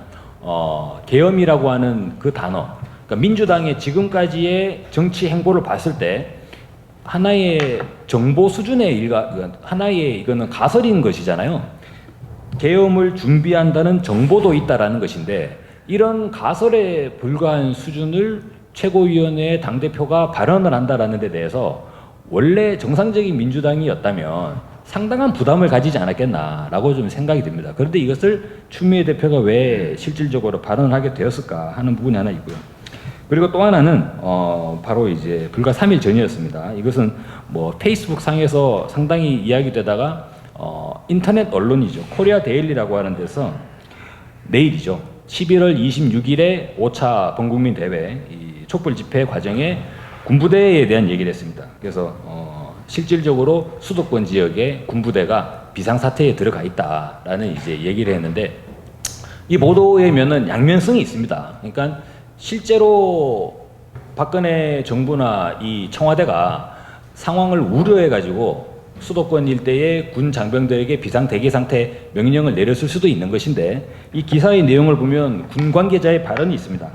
계엄이라고 하는 그 단어, 그러니까 민주당의 지금까지의 정치 행보를 봤을 때 하나의 정보 수준의 하나의 이거는 가설인 것이잖아요. 계엄을 준비한다는 정보도 있다라는 것인데, 이런 가설에 불과한 수준을 최고위원회의 당대표가 발언을 한다라는 데 대해서 원래 정상적인 민주당이었다면 상당한 부담을 가지지 않았겠나라고 좀 생각이 듭니다. 그런데 이것을 추미애 대표가 왜 실질적으로 발언을 하게 되었을까 하는 부분이 하나 있고요. 그리고 또 하나는 바로 이제 불과 3일 전이었습니다. 이것은 뭐 페이스북 상에서 상당히 이야기되다가 인터넷 언론이죠. 코리아 데일리라고 하는 데서 내일이죠. 11월 26일에 5차 범국민 대회 이 촛불 집회 과정에 군부대에 대한 얘기를 했습니다. 그래서 실질적으로 수도권 지역에 군부대가 비상사태에 들어가 있다라는 이제 얘기를 했는데 이 보도의 면은 양면성이 있습니다. 그러니까 실제로 박근혜 정부나 이 청와대가 상황을 우려해 가지고 수도권 일대의 군 장병들에게 비상 대기 상태 명령을 내렸을 수도 있는 것인데 이 기사의 내용을 보면 군 관계자의 발언이 있습니다.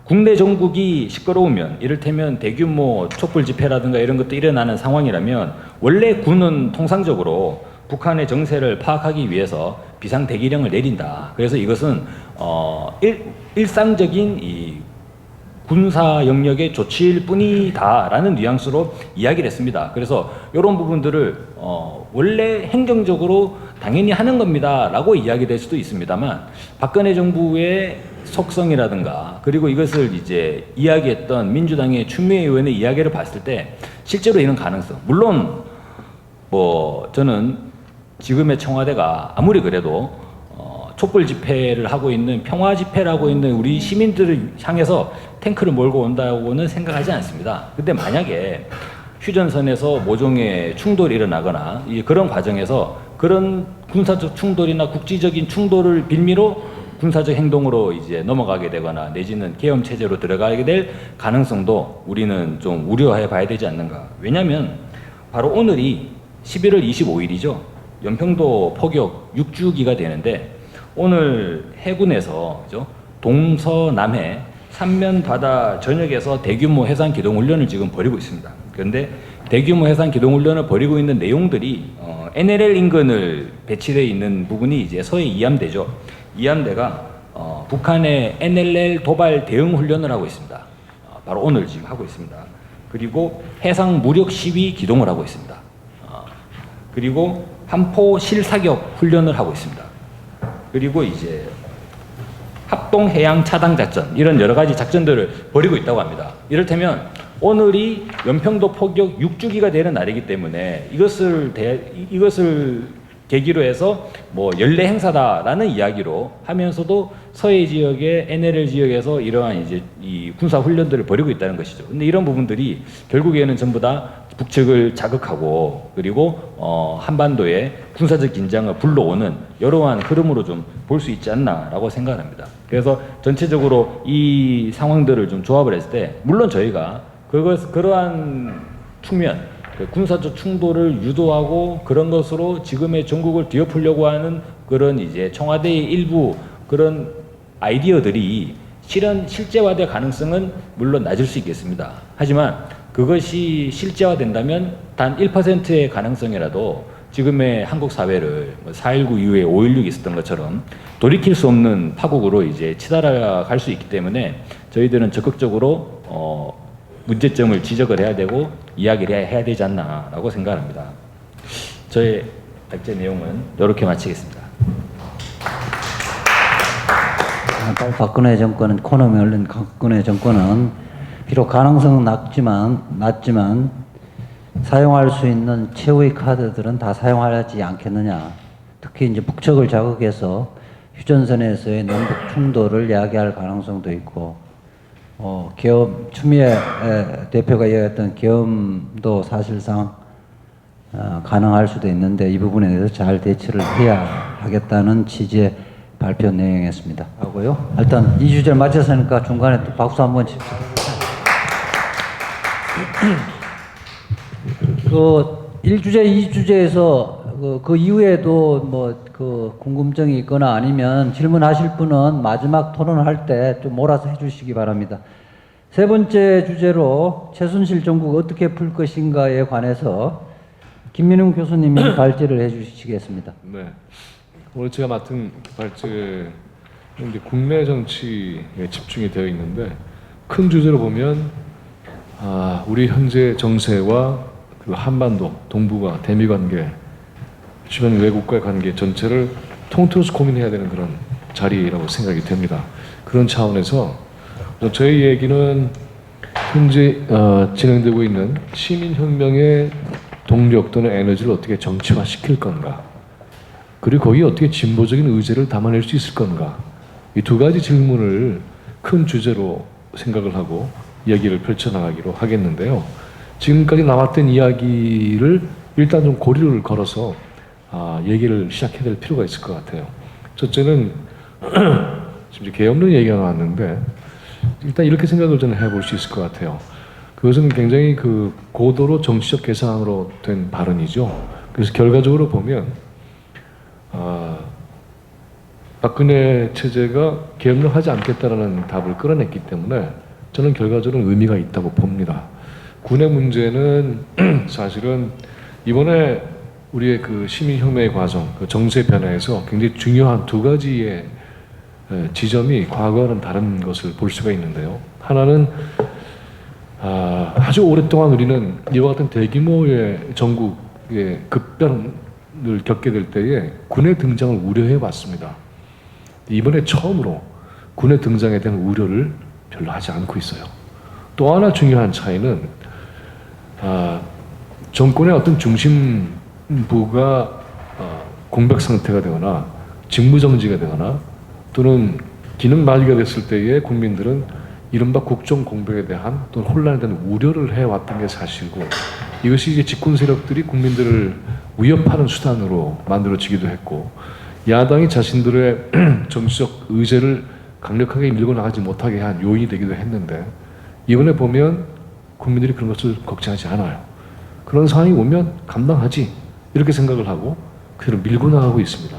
국내 정국이 시끄러우면 이를테면 대규모 촛불 집회라든가 이런 것도 일어나는 상황이라면 원래 군은 통상적으로 북한의 정세를 파악하기 위해서 비상 대기령을 내린다. 그래서 이것은 일상적인 이 군사 영역의 조치일 뿐이다라는 뉘앙스로 이야기를 했습니다. 그래서 이런 부분들을 원래 행정적으로 당연히 하는 겁니다라고 이야기될 수도 있습니다만 박근혜 정부의 속성이라든가 그리고 이것을 이제 이야기했던 민주당의 추미애 의원의 이야기를 봤을 때 실제로 이런 가능성, 물론 뭐 저는 지금의 청와대가 아무리 그래도 촛불 집회를 하고 있는 평화 집회를 하고 있는 우리 시민들을 향해서 탱크를 몰고 온다고는 생각하지 않습니다. 근데 만약에 휴전선에서 모종의 충돌이 일어나거나 그런 과정에서 그런 군사적 충돌이나 국지적인 충돌을 빌미로 군사적 행동으로 이제 넘어가게 되거나 내지는 계엄 체제로 들어가게 될 가능성도 우리는 좀 우려해 봐야 되지 않는가. 왜냐하면 바로 오늘이 11월 25일이죠. 연평도 포격 6주기가 되는데 오늘 해군에서 그죠? 동서남해 삼면 바다 전역에서 대규모 해상 기동 훈련을 지금 벌이고 있습니다. 그런데 대규모 해상 기동 훈련을 벌이고 있는 내용들이 NLL 인근을 배치되어 있는 부분이 이제 서해 이함대죠. 이함대가 북한의 NLL 도발 대응 훈련을 하고 있습니다. 바로 오늘 지금 하고 있습니다. 그리고 해상 무력 시위 기동을 하고 있습니다. 그리고 함포 실사격 훈련을 하고 있습니다. 그리고 이제 합동 해양 차단 작전 이런 여러 가지 작전들을 벌이고 있다고 합니다. 이를테면 오늘이 연평도 포격 6주기가 되는 날이기 때문에 이것을 계기로 해서 뭐 연례 행사다라는 이야기로 하면서도 서해 지역의 NLL 지역에서 이러한 이제 이 군사 훈련들을 벌이고 있다는 것이죠. 근데 이런 부분들이 결국에는 전부 다 북측을 자극하고 그리고 한반도의 군사적 긴장을 불러오는 여러한 흐름으로 좀 볼 수 있지 않나라고 생각합니다. 그래서 전체적으로 이 상황들을 좀 조합을 했을 때 물론 저희가 그러한 측면 군사적 충돌을 유도하고 그런 것으로 지금의 전국을 뒤엎으려고 하는 그런 이제 청와대의 일부 그런 아이디어들이 실제화될 가능성은 물론 낮을 수 있겠습니다. 하지만 그것이 실제화된다면 단 1%의 가능성이라도 지금의 한국 사회를 4.19 이후에 5.16이 있었던 것처럼 돌이킬 수 없는 파국으로 이제 치달아갈 수 있기 때문에 저희들은 적극적으로 문제점을 지적을 해야 되고 이야기를 해야 되지 않나라고 생각합니다. 저의 발제 내용은 이렇게 마치겠습니다. 박근혜 정권은 코너에 올린 박근혜 정권은 비록 가능성은 낮지만 사용할 수 있는 최후의 카드들은 다 사용하지 않겠느냐. 특히 이제 북측을 자극해서 휴전선에서의 남북 충돌을 야기할 가능성도 있고, 계엄, 추미애 대표가 이야기했던 계엄도 사실상 가능할 수도 있는데 이 부분에 대해서 잘 대처를 해야 하겠다는 취지의 발표 내용이었습니다. 하고요. 일단 이 주제를 마쳤으니까 중간에 또 박수 한번 칩시다. 그 1주제, 2주제에서 그 이후에도 뭐 그 궁금증이 있거나 아니면 질문하실 분은 마지막 토론할 때 좀 몰아서 해주시기 바랍니다. 세 번째 주제로 최순실 정국 어떻게 풀 것인가에 관해서 김민웅 교수님이 발제를 해주시겠습니다. 네. 오늘 제가 맡은 발제는 이제 국내 정치에 집중이 되어 있는데 큰 주제로 보면 우리 현재 정세와 그 한반도, 동북아, 대미 관계, 주변 외국과의 관계 전체를 통틀어서 고민해야 되는 그런 자리라고 생각이 됩니다. 그런 차원에서 저희 얘기는 현재 진행되고 있는 시민혁명의 동력 또는 에너지를 어떻게 정치화시킬 건가, 그리고 거기에 어떻게 진보적인 의제를 담아낼 수 있을 건가, 이 두 가지 질문을 큰 주제로 생각을 하고 얘기를 펼쳐나가기로 하겠는데요. 지금까지 나왔던 이야기를 일단 좀 고리를 걸어서 얘기를 시작해야 될 필요가 있을 것 같아요. 첫째는 지금 이제 개없는 얘기가 나왔는데 일단 이렇게 생각을 저는 해볼 수 있을 것 같아요. 그것은 굉장히 그 고도로 정치적 계산으로 된 발언이죠. 그래서 결과적으로 보면 박근혜 체제가 개혁을 하지 않겠다라는 답을 끌어냈기 때문에 저는 결과적으로 의미가 있다고 봅니다. 군의 문제는 사실은 이번에 우리의 그 시민혁명의 과정, 그 정세 변화에서 굉장히 중요한 두 가지의 지점이 과거와는 다른 것을 볼 수가 있는데요. 하나는 아주 오랫동안 우리는 이와 같은 대규모의 전국의 급변을 겪게 될 때에 군의 등장을 우려해 왔습니다. 이번에 처음으로 군의 등장에 대한 우려를 별로 하지 않고 있어요. 또 하나 중요한 차이는 정권의 어떤 중심부가 공백 상태가 되거나 직무정지가 되거나 또는 기능 마비가 됐을 때에 국민들은 이른바 국정 공백에 대한 또는 혼란에 대한 우려를 해왔던 게 사실이고 이것이 이제 집권 세력들이 국민들을 위협하는 수단으로 만들어지기도 했고 야당이 자신들의 정치적 의제를 강력하게 밀고 나가지 못하게 한 요인이 되기도 했는데 이번에 보면 국민들이 그런 것을 걱정하지 않아요. 그런 상황이 오면 감당하지 이렇게 생각을 하고 그대로 밀고 나가고 있습니다.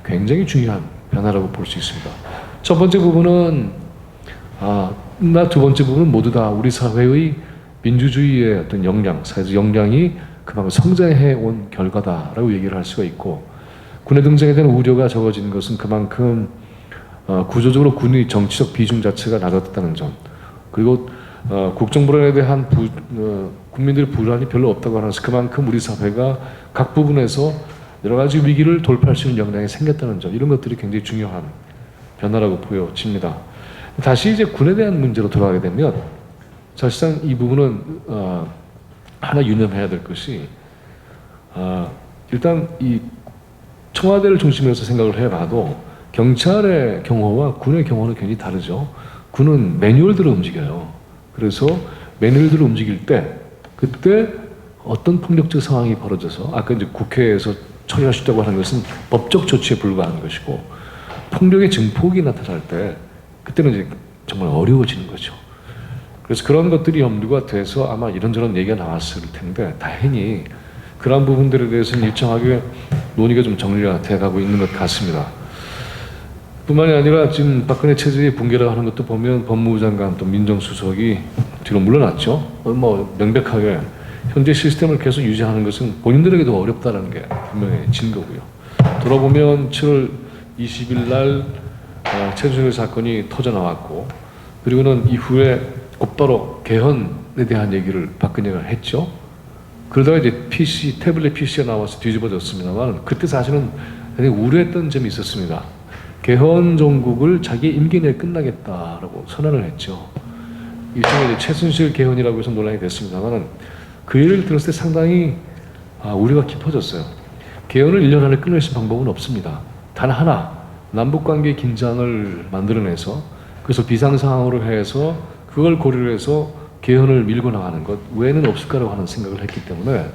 굉장히 중요한 변화라고 볼 수 있습니다. 첫 번째 부분은 두 번째 부분은 모두 다 우리 사회의 민주주의의 어떤 역량, 사회적 역량이 그만큼 성장해 온 결과다라고 얘기를 할 수가 있고 군의 등장에 대한 우려가 적어진 것은 그만큼 구조적으로 군의 정치적 비중 자체가 낮았다는 점 그리고 국정 불안에 대한 국민들의 불안이 별로 없다고 하면서 그만큼 우리 사회가 각 부분에서 여러 가지 위기를 돌파할 수 있는 역량이 생겼다는 점 이런 것들이 굉장히 중요한 변화라고 보여집니다. 다시 이제 군에 대한 문제로 돌아가게 되면 사실상 이 부분은 하나 유념해야 될 것이 일단 이 청와대를 중심으로 해서 생각을 해봐도 경찰의 경호와 군의 경호는 굉장히 다르죠. 군은 매뉴얼대로 움직여요. 그래서 매뉴얼대로 움직일 때 그때 어떤 폭력적 상황이 벌어져서 아까 이제 국회에서 처리할 수 있다고 하는 것은 법적 조치에 불과한 것이고 폭력의 증폭이 나타날 때 그때는 이제 정말 어려워지는 거죠. 그래서 그런 것들이 염두가 돼서 아마 이런저런 얘기가 나왔을 텐데 다행히 그런 부분들에 대해서는 일정하게 논의가 좀 정리가 돼가고 있는 것 같습니다. 뿐만이 아니라 지금 박근혜 체제의 붕괴라고 하는 것도 보면 법무부 장관 또 민정수석이 뒤로 물러났죠. 뭐 명백하게 현재 시스템을 계속 유지하는 것은 본인들에게도 어렵다는 게 분명해진 거고요. 돌아보면 7월 20일 날 최순실 사건이 터져 나왔고 그리고는 이후에 곧바로 개헌에 대한 얘기를 박근혜가 했죠. 그러다가 이제 태블릿 PC가 나와서 뒤집어졌습니다만 그때 사실은 굉장히 우려했던 점이 있었습니다. 개헌 정국을 자기 임기 내에 끝나겠다라고 선언을 했죠. 일종의 이제 최순실 개헌이라고 해서 논란이 됐습니다만 그 예를 들었을 때 상당히 우려가 깊어졌어요. 개헌을 1년 안에 끝낼 수 있는 방법은 없습니다. 단 하나 남북관계 긴장을 만들어내서 그래서 비상상황으로 해서 그걸 고려를 해서 개헌을 밀고 나가는 것 외에는 없을까라고 하는 생각을 했기 때문에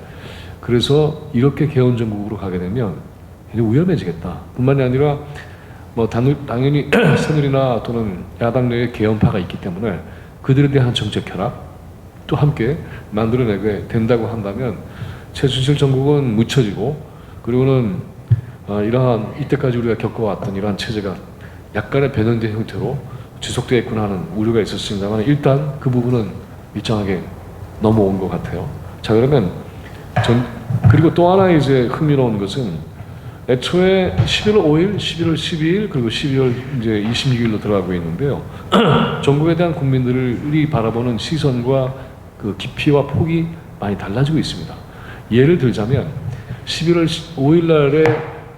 그래서 이렇게 개헌 정국으로 가게 되면 굉장히 위험해지겠다. 뿐만이 아니라 뭐 당연히 새누리나 또는 야당 내에 개헌파가 있기 때문에 그들에 대한 정책 결합도 함께 만들어내게 된다고 한다면 최순실 정국은 묻혀지고 그리고는 이러한 이때까지 우리가 겪어왔던 이러한 체제가 약간의 변형된 형태로 지속되겠구나 하는 우려가 있었습니다만 일단 그 부분은 일정하게 넘어온 것 같아요. 자 그러면 그리고 또 하나 이제 흥미로운 것은 애초에 11월 5일, 11월 12일 그리고 12월 이제 26일로 들어가고 있는데요. 전국에 대한 국민들이 바라보는 시선과 그 깊이와 폭이 많이 달라지고 있습니다. 예를 들자면 11월 5일 날에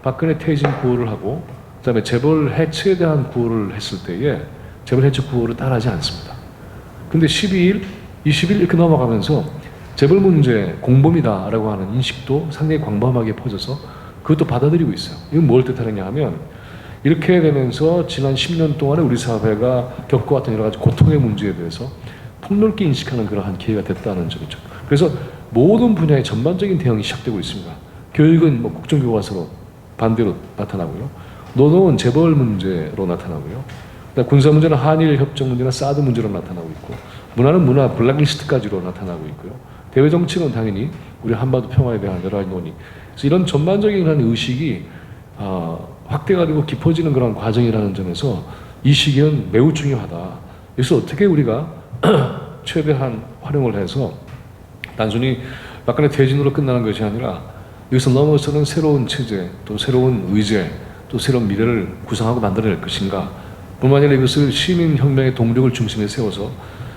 박근혜 퇴진 구호를 하고 그다음에 재벌 해체에 대한 구호를 했을 때에 재벌 해체 구호를 따라하지 않습니다. 근데 12일, 20일 이렇게 넘어가면서 재벌 문제 공범이다라고 하는 인식도 상당히 광범하게 퍼져서 그것도 받아들이고 있어요. 이건 뭘 뜻하느냐 하면 이렇게 되면서 지난 10년 동안에 우리 사회가 겪어왔던 여러 가지 고통의 문제에 대해서 폭넓게 인식하는 그러한 기회가 됐다는 점이죠. 그래서 모든 분야의 전반적인 대응이 시작되고 있습니다. 교육은 뭐 국정교과서로 반대로 나타나고요. 노동은 재벌 문제로 나타나고요. 그다음 군사 문제는 한일 협정 문제나 사드 문제로 나타나고 있고, 문화는 문화 블랙리스트까지로 나타나고 있고요. 대외 정책은 당연히 우리 한반도 평화에 대한 여러 가지 논의. 그래서 이런 전반적인 그런 의식이 확대가 되고 깊어지는 그런 과정이라는 점에서 이 시기는 매우 중요하다. 그래서 어떻게 우리가 최대한 활용을 해서 단순히 박근혜 퇴진으로 끝나는 것이 아니라 여기서 넘어서는 새로운 체제, 또 새로운 의제, 또 새로운 미래를 구상하고 만들어낼 것인가. 뿐만 아니라 이것을 시민혁명의 동력을 중심에 세워서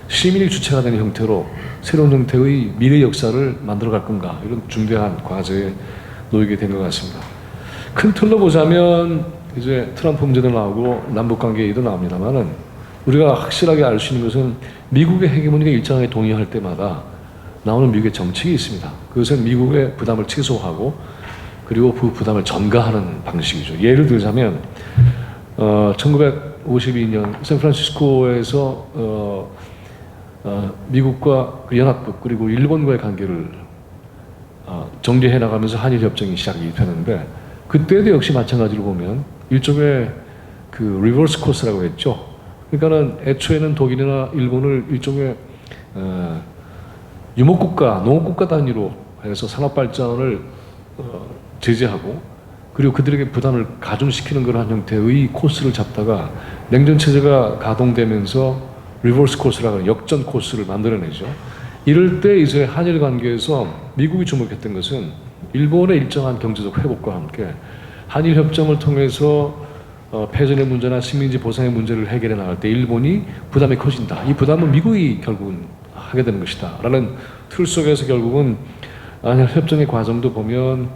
시민이 주체가 되는 형태로 새로운 형태의 미래 역사를 만들어갈 건가. 이런 중대한 과제에 놓이게 된 것 같습니다. 큰 틀로 보자면 이제 트럼프 문제도 나오고 남북관계 얘기도 나옵니다만은 우리가 확실하게 알 수 있는 것은 미국의 헤게모니가 일정하게 동의할 때마다 나오는 미국의 정책이 있습니다. 그것은 미국의 부담을 최소화하고 그리고 그 부담을 전가하는 방식이죠. 예를 들자면 1952년 샌프란시스코에서 미국과 그 연합국 그리고 일본과의 관계를 정리해 나가면서 한일 협정이 시작이 되는데, 그때도 역시 마찬가지로 보면 일종의 그 리버스 코스라고 했죠. 그러니까는 애초에는 독일이나 일본을 일종의 유목국가, 농업국가 단위로 해서 산업 발전을 제재하고 그리고 그들에게 부담을 가중시키는 그러한 형태의 코스를 잡다가 냉전 체제가 가동되면서 리버스 코스라고 역전 코스를 만들어내죠. 이럴 때 이제 한일 관계에서 미국이 주목했던 것은 일본의 일정한 경제적 회복과 함께 한일 협정을 통해서 패전의 문제나 식민지 보상의 문제를 해결해 나갈 때 일본이 부담이 커진다. 이 부담은 미국이 결국은 하게 되는 것이다. 라는 틀 속에서 결국은 한일 협정의 과정도 보면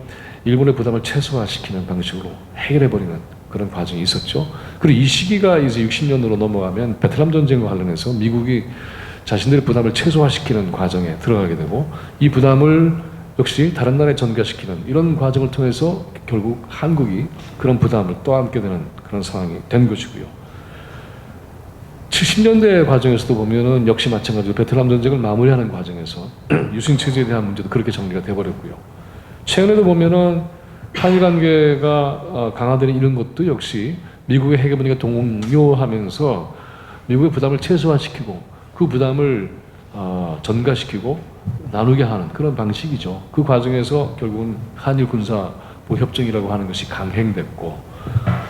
일본의 부담을 최소화시키는 방식으로 해결해버리는 그런 과정이 있었죠. 그리고 이 시기가 이제 60년으로 넘어가면 베트남 전쟁과 관련해서 미국이 자신들의 부담을 최소화시키는 과정에 들어가게 되고, 이 부담을 역시 다른 나라에 전가시키는 이런 과정을 통해서 결국 한국이 그런 부담을 또 안게 되는 그런 상황이 된 것이고요. 70년대 과정에서도 보면은 역시 마찬가지로 베트남 전쟁을 마무리하는 과정에서 유신 체제에 대한 문제도 그렇게 정리가 돼버렸고요. 최근에도 보면은 한일 관계가 강화되는 이런 것도 역시 미국의 헤게모니가 동요하면서 미국의 부담을 최소화시키고 그 부담을 전가시키고 나누게 하는 그런 방식이죠. 그 과정에서 결국은 한일 군사보 협정이라고 하는 것이 강행됐고,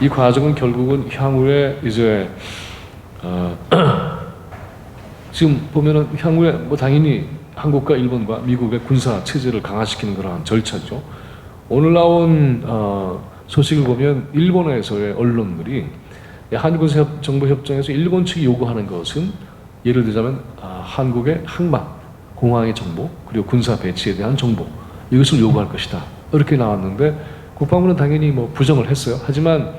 이 과정은 결국은 향후에 이제 지금 보면은 향후에 뭐 당연히 한국과 일본과 미국의 군사 체제를 강화시키는 그러한 절차죠. 오늘 나온 소식을 보면 일본에서의 언론들이 한일 군사 정보 협정에서 일본 측이 요구하는 것은 예를 들자면 한국의 항만, 공항의 정보, 그리고 군사 배치에 대한 정보, 이것을 요구할 것이다. 이렇게 나왔는데 국방부는 당연히 뭐 부정을 했어요. 하지만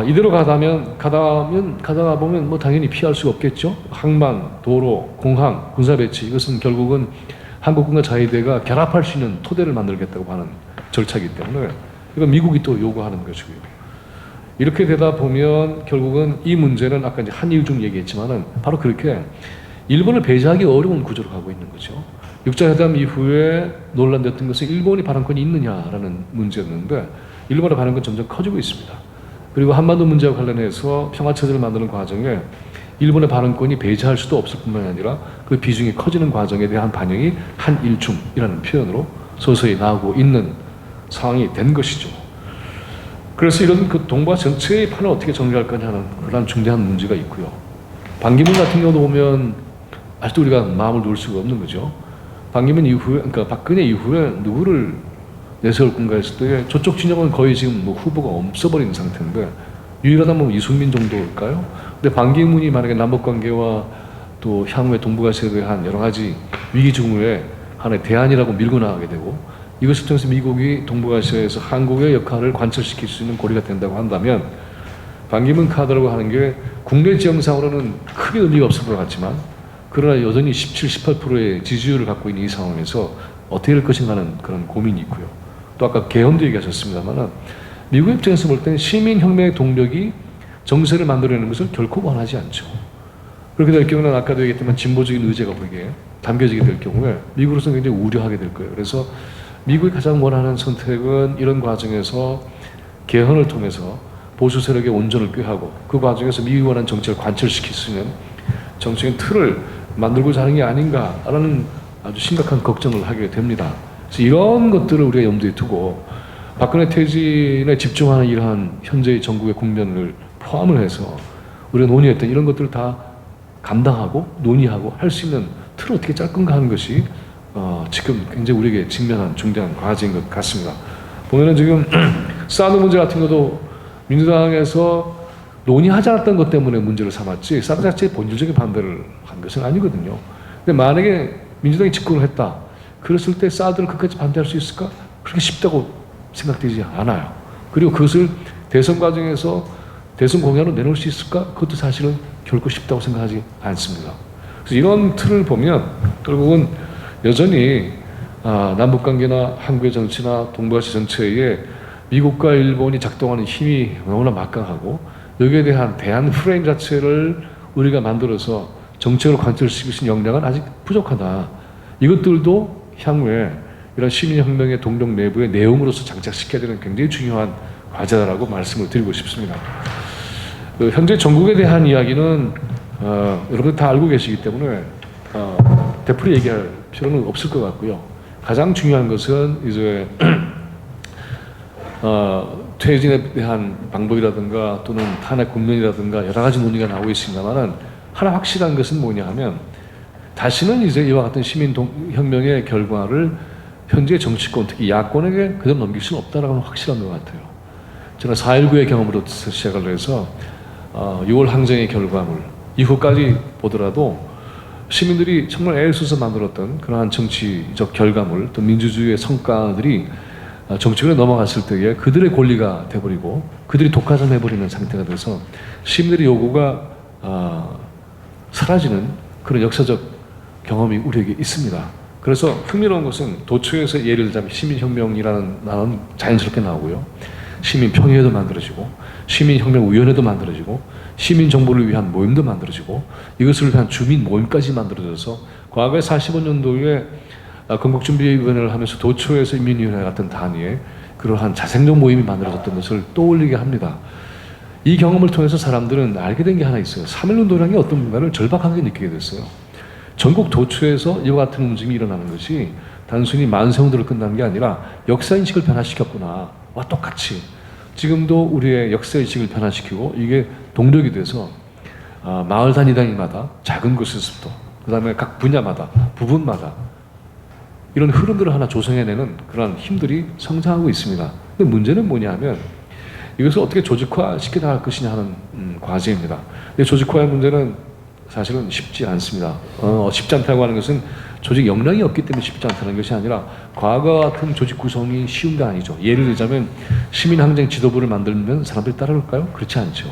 이대로 가다가 보면 뭐 당연히 피할 수가 없겠죠. 항만, 도로, 공항, 군사 배치, 이것은 결국은 한국군과 자위대가 결합할 수 있는 토대를 만들겠다고 하는 절차이기 때문에 이건 미국이 또 요구하는 것이고요. 이렇게 되다 보면 결국은 이 문제는 아까 이제 한일중 얘기했지만은 바로 그렇게 일본을 배제하기 어려운 구조로 가고 있는 거죠. 육자회담 이후에 논란됐던 것은 일본이 발언권이 있느냐라는 문제였는데 일본의 발언권 점점 커지고 있습니다. 그리고 한반도 문제와 관련해서 평화체제를 만드는 과정에 일본의 발언권이 배제할 수도 없을 뿐만 아니라 그 비중이 커지는 과정에 대한 반영이 한일중이라는 표현으로 서서히 나오고 있는 상황이 된 것이죠. 그래서 이런 그 동북아 전체의 판을 어떻게 정리할 거냐는 그런 중대한 문제가 있고요. 반기문 같은 경우도 보면 아직도 우리가 마음을 놓을 수가 없는 거죠. 반기문 이후에, 그러니까 박근혜 이후에 누구를 내세울 건가 했을 때 저쪽 진영은 거의 지금 뭐 후보가 없어버린 상태인데 유일하다면 이승민 정도일까요? 근데 반기문이 만약에 남북관계와 또 향후의 동북아시아에 대한 여러 가지 위기 중에 하나의 대안이라고 밀고 나가게 되고, 이것을 통해서 미국이 동북아시아에서 한국의 역할을 관철시킬 수 있는 고리가 된다고 한다면 반기문 카드라고 하는 게 국내 지형상으로는 크게 의미가 없을 것 같지만 그러나 여전히 17, 18%의 지지율을 갖고 있는 이 상황에서 어떻게 될 것인가 하는 그런 고민이 있고요. 또 아까 개헌도 얘기하셨습니다만 미국 입장에서 볼 때는 시민혁명의 동력이 정세를 만들어내는 것을 결코 원하지 않죠. 그렇게 될 경우는 아까도 얘기했지만 진보적인 의제가 거기에 담겨지게 될 경우에 미국으로서는 굉장히 우려하게 될 거예요. 그래서 미국이 가장 원하는 선택은 이런 과정에서 개헌을 통해서 보수 세력의 온전을 꾀하고 그 과정에서 미국이 원하는 정책을 관철시킬 수 있는 정책의 틀을 만들고자 하는 게 아닌가라는 아주 심각한 걱정을 하게 됩니다. 그래서 이런 것들을 우리가 염두에 두고 박근혜 퇴진에 집중하는 이러한 현재의 전국의 국면을 포함을 해서 우리가 논의했던 이런 것들을 다 감당하고 논의하고 할 수 있는 틀을 어떻게 짤 건가 하는 것이 지금 굉장히 우리에게 직면한 중대한 과제인 것 같습니다. 보면은 지금 사드 문제 같은 것도 민주당에서 논의하지 않았던 것 때문에 문제를 삼았지 사드 자체에 본질적인 반대를 한 것은 아니거든요. 근데 만약에 민주당이 집권을 했다. 그랬을 때 사드를 끝까지 반대할 수 있을까? 그렇게 쉽다고 생각되지 않아요. 그리고 그것을 대선 과정에서 대선 공약으로 내놓을 수 있을까? 그것도 사실은 결코 쉽다고 생각하지 않습니다. 그래서 이런 틀을 보면 결국은 여전히 남북관계나 한국의 정치나 동북아시아 전체에 미국과 일본이 작동하는 힘이 너무나 막강하고 여기에 대한 대안 프레임 자체를 우리가 만들어서 정책으로 관철시킬 수 있는 역량은 아직 부족하다. 이것들도 향후에 이런 시민혁명의 동력 내부의 내용으로서 장착시켜야 되는 굉장히 중요한 과제다라고 말씀을 드리고 싶습니다. 현재 전국에 대한 이야기는 여러분 다 알고 계시기 때문에 되풀이 얘기할 필요는 없을 것 같고요. 가장 중요한 것은 이제 퇴진에 대한 방법이라든가 또는 탄핵 국면이라든가 여러 가지 논의가 나오고 있습니다만은 하나 확실한 것은 뭐냐 하면 다시는 이제 이와 같은 시민혁명의 결과를 현재 정치권 특히 야권에게 그대로 넘길 수는 없다라는 건 확실한 것 같아요. 저는 4.19의 경험으로부터 시작을 해서 6월 항쟁의 결과물 이후까지 보더라도 시민들이 정말 애를 써서 만들었던 그러한 정치적 결과물 또 민주주의의 성과들이 정치권에 넘어갔을 때에 그들의 권리가 돼버리고 그들이 독화점 해버리는 상태가 돼서 시민들의 요구가 사라지는 그런 역사적 경험이 우리에게 있습니다. 그래서 흥미로운 것은 도처에서 예를 들자면 시민혁명이라는 단어는 자연스럽게 나오고요. 시민평의회도 만들어지고 시민혁명위원회도 만들어지고 시민정보를 위한 모임도 만들어지고 이것을 위한 주민 모임까지 만들어져서 과거에 45년도에 건국준비위원회를 하면서 도처에서 인민위원회 같은 단위의 그러한 자생적 모임이 만들어졌던 것을 떠올리게 합니다. 이 경험을 통해서 사람들은 알게 된 게 하나 있어요. 3.1운동이라는 게 어떤 뭔가를 절박하게 느끼게 됐어요. 전국 도처에서 이와 같은 움직임이 일어나는 것이 단순히 만세운동으로 끝난 게 아니라 역사인식을 변화시켰구나. 와 똑같이 지금도 우리의 역사인식을 변화시키고 이게 동력이 돼서 마을 단위마다 작은 곳에서부터 그 다음에 각 분야마다 부분마다 이런 흐름들을 하나 조성해내는 그런 힘들이 성장하고 있습니다. 근데 문제는 뭐냐 하면 이것을 어떻게 조직화시켜 나갈 것이냐 하는 과제입니다. 근데 조직화의 문제는 사실은 쉽지 않습니다. 쉽지 않다고 하는 것은 조직 역량이 없기 때문에 쉽지 않다는 것이 아니라 과거 같은 조직 구성이 쉬운 게 아니죠. 예를 들자면 시민항쟁 지도부를 만들면 사람들이 따라올까요? 그렇지 않죠.